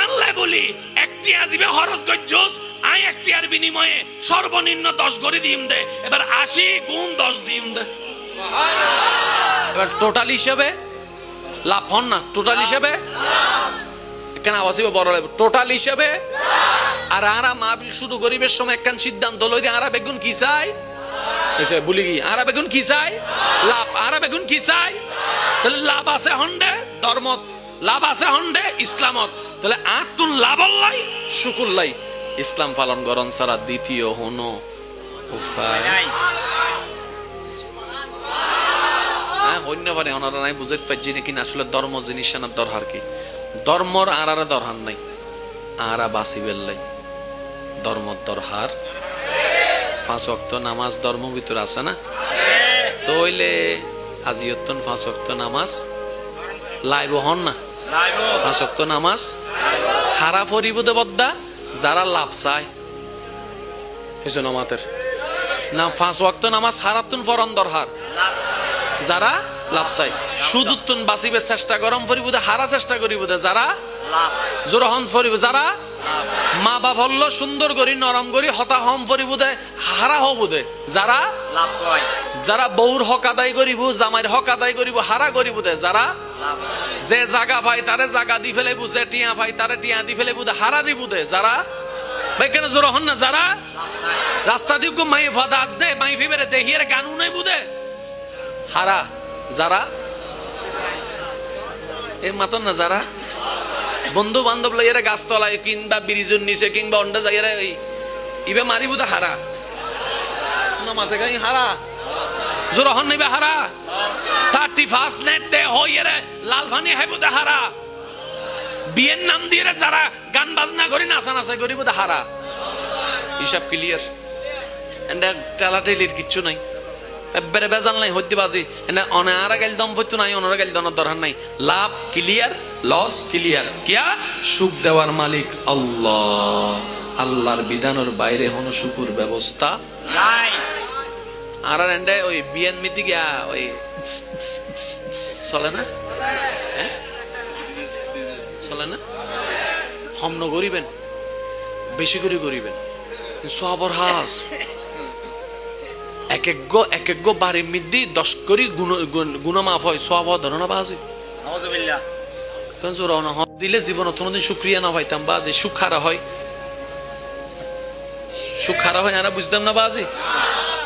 আনলে বলি একটি আজিবে খরচ গজ্জুস আই একটি আর বিনিময়ে সর্বনিম্ন 10 করে দিম দে এবার 80 গুণ 10 দিম দে সুবহানাল্লাহ এবার টোটাল হিসাবে লাভ হন না টোটাল হিসাবে কেন আওয়াজে বড় লাগবে টোটাল হিসাবে আর আরা মাহফিল শুরু করিবের সময় একখান সিদ্ধান্ত লই দিয়ে আরা বেগুন কি চাই এসে বলি কি আরা বেগুন কি চাই লাভ আরা বেগুন কি চাই তাহলে লাভ আছে হন্ডে ধর্মত লাভ আছে হন্ডে ইসলামত তাহলে আর তুন লাভ লাই শুকুর লাই ইসলাম পালন করন সারা দ্বিতীয় হনো উপায় হ্যাঁ হন্য পারে ওনারা নাই বুঝতে পারছি নাকি আসলে ধর্ম জিনিস না দরকার কি ধর্মর আরারে দরহার নাই, আরা বাসি বেললাই ধর্মর দরহার। 5 ওয়াক্ত নামাজ ধর্ম ভিতর আছে না? তো হইলে আজিয়তন 5 ওয়াক্ত নামাজ লাইব হন না? 5 ওয়াক্ত নামাজ হারা ফরিবুদে বদ্দা যারা লাভ চায় এজন্য আমাদের না 5 ওয়াক্ত নামাজ হারাতুন ফরন দরহার যারা লাভ চাই। শুধু তুন বাঁচিবে চেষ্টা গরম ফরিবুদে হারা চেষ্টা করিবুদে যারা জোর হন ফরিব, যারা মা বাপ হল্লো সুন্দর করি নরম করি হতা হম ফরিবুদে হারা হবুদে যারা যারা বউর হক আদায় করিব জামাইর হক আদায় করিব হারা করিবুদে যারা যে জাগা পাই তারে জাগা দি ফেলে বুঝে টিয়া পাই তারে টিয়া দি ফেলে বুঝে হারা দিবুদে যারা বেকেন জোর হন না যারা রাস্তা দিব মাই ফাদাত দে মাই ফিবেরে দেহিয়ের গানু নাই বুদে হারা যারা এই মাতন না যারা বন্ধু বান্ধব লইয়ারে গাছতলায় কিংবা ব্রিজের নিচে কিংবা অন্ডা যাইয়ারে ইবে মারিব তো হারা না মাথা গাই হারা জোর হন নিবে হারা 31 নেট ডে হইয়ারে লাল ফানি হেবু দে হারা বিয়ের নাম দিয়ে যারা গান বাজনা করি নাচা নাচা করিব দে হারা। হিসাব ক্লিয়ার, এন্ড টালাটেলির কিচ্ছু নাই, এবারে বেজাল নাই হইতে বাজি এনে অনারা গেল দম ফইতো নাই অনারা গেল দনের দরকার নাই। লাভ ক্লিয়ার, লস ক্লিয়ার। কিয়া সুখ দেওয়ার মালিক আল্লাহ, আল্লাহর বিধানের বাইরে হন সুখের ব্যবস্থা নাই। আর এন্ডে ওই বিয়েন মিতি গিয়া ওই চলে না, চলে না, হম্ন করিবেন বেশি করে করিবেন সবর হাস এক এক বাড়ির মধ্যে 10 করি গুণা মাফ হয় সব ধরনা বাজে দিলে জীবন কোনদিন শুক্রিয়া না পাইতাম বাজে সুখ খারা হয়, সুখ খারা হয় আর বুঝতাম না বাজে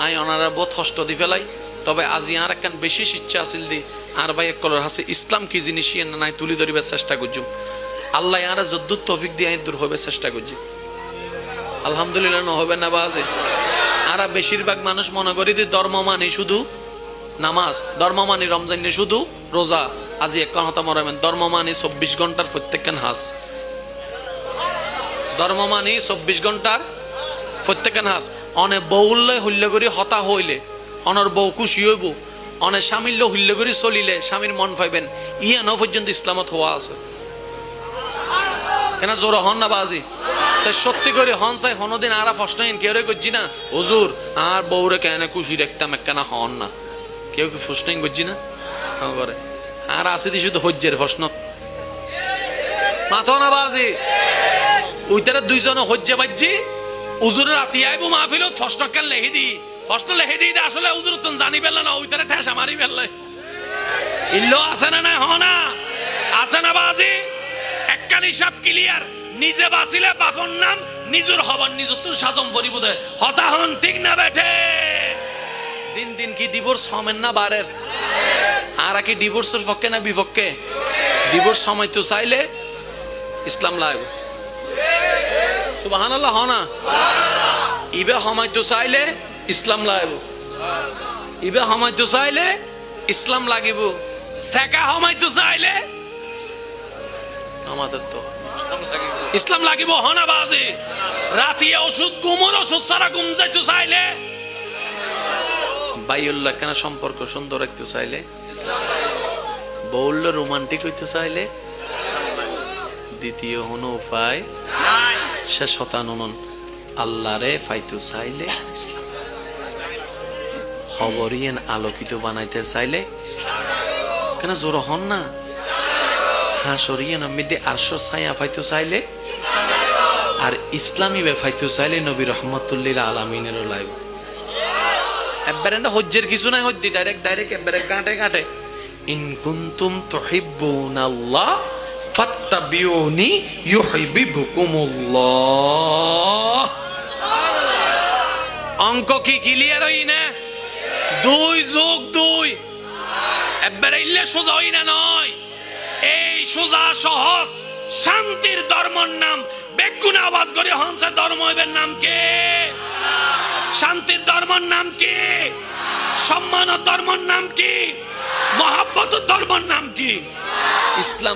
আই ওনারা বহুত কষ্ট দি ফেলাই। তবে আজি আর একখান বেশি ইচ্ছা আছিল দি আর ভাই এক কলর হাসে ইসলাম কি জিনিস নাই তুলি ধরিবার চেষ্টা করছুম। আল্লাহ আর যদ্দুর তৌফিক দিয়ে দূর হবে চেষ্টা করছি। আলহামদুলিল্লাহ ন হবে না বাজে আর বেশিরভাগ মানুষ মনে করি যে ধর্ম মানে শুধু নামাজ, ধর্ম মানে রমজান শুধু রোজা। আজি এক কথা মরাবেন ধর্ম মানে 24 ঘন্টার প্রত্যেকখান হাস, ধর্ম মানে 24 ঘন্টার প্রত্যেকখান হাস। অনে বউল্লে হইল্য করি হতা হইলে অনর বউ খুশি হইব, অনে স্বামীর হইল্য করি চলিলে স্বামীর মন পাইবেন। ইয়া পর্যন্ত ইসলামত হওয়া আছে কেন জোর হন না বাজি সে সত্যি করে হন চাই হনদিন আর প্রশ্ন কেউ করছি না হুজুর আর বউরে কেন খুশি রাখতাম একখানা হন না, কেউ কি প্রশ্ন করছি না করে আর আসি দি শুধু হজ্জের প্রশ্ন মাথা না বাজি ওইটারে দুইজন হজ্জে বাজি হুজুরের রাতি আইব মাহফিল প্রশ্ন কেন লেখি দি প্রশ্ন লেখি দি আসলে হুজুর তো জানি পেল না ওইটারে ঠেসা মারি ফেললে ইল্লো আছে না নাই হনা আছে না বাজি একখান হিসাব ক্লিয়ার। নিজে বাঁচিলে বাপন নাম নিজের হবার নিজের তো সাজম পরিবোধে হতা হন ঠিক না বেঠে। দিন দিন কি ডিভোর্স হমেন না বারের আর কি ডিভোর্সের পক্ষে না বিপক্ষে? ডিভোর্স সময় তো চাইলে ইসলাম লাগবে সুবহানাল্লাহ হনা ইবে সময় তো চাইলে ইসলাম লাগবে, ইবে সময় তো চাইলে ইসলাম লাগিব, সেকা সময় তো চাইলে আমাদের তো ইসলাম লাগিব হনা বাজে। রাতে ওষুধ ঘুমোর ওষুধ ছাড়া ঘুম যাইতে চাইলে বাইউল্লাহ কেন সম্পর্ক সুন্দর রাখতে চাইলে বউল্য রোমান্টিক হইতে চাইলে দ্বিতীয় হন উপায় শেষ হতানন আল্লাহরে ফাইতে চাইলে খবরিয়েন আলোকিত বানাইতে চাইলে কেন জোর হন না হাসরিয়ে নমিদে আরশো ছায়া ফাইতে চাইলে আর ইসলামী ফাইতে চাইলে নবী রহমতুল্লিল আলামিনের লাইভ একবারে না হজ্জের কিছু নাই হজ্জি ডাইরেক্ট একবারে গাঁটে গাঁটে ইন কুনতুম তুহিব্বুনাল্লাহ ফাত্তাবিউনি ইউহিব্বুকুমুল্লাহ। অঙ্ক কি ক্লিয়ার হই না? 2 যোগ 2 একবারে ইল্লে সোজা হই না নয়, এই সোজা সহজ শান্তির ধর্মের নাম বেগুন আওয়াজ করে হংসের ধর্ম হইবের নাম কে? শান্তির ধর্মের নাম কি? সম্মানের ধর্মের নাম কি? মহব্বতের ধর্মের নাম কি? ইসলাম।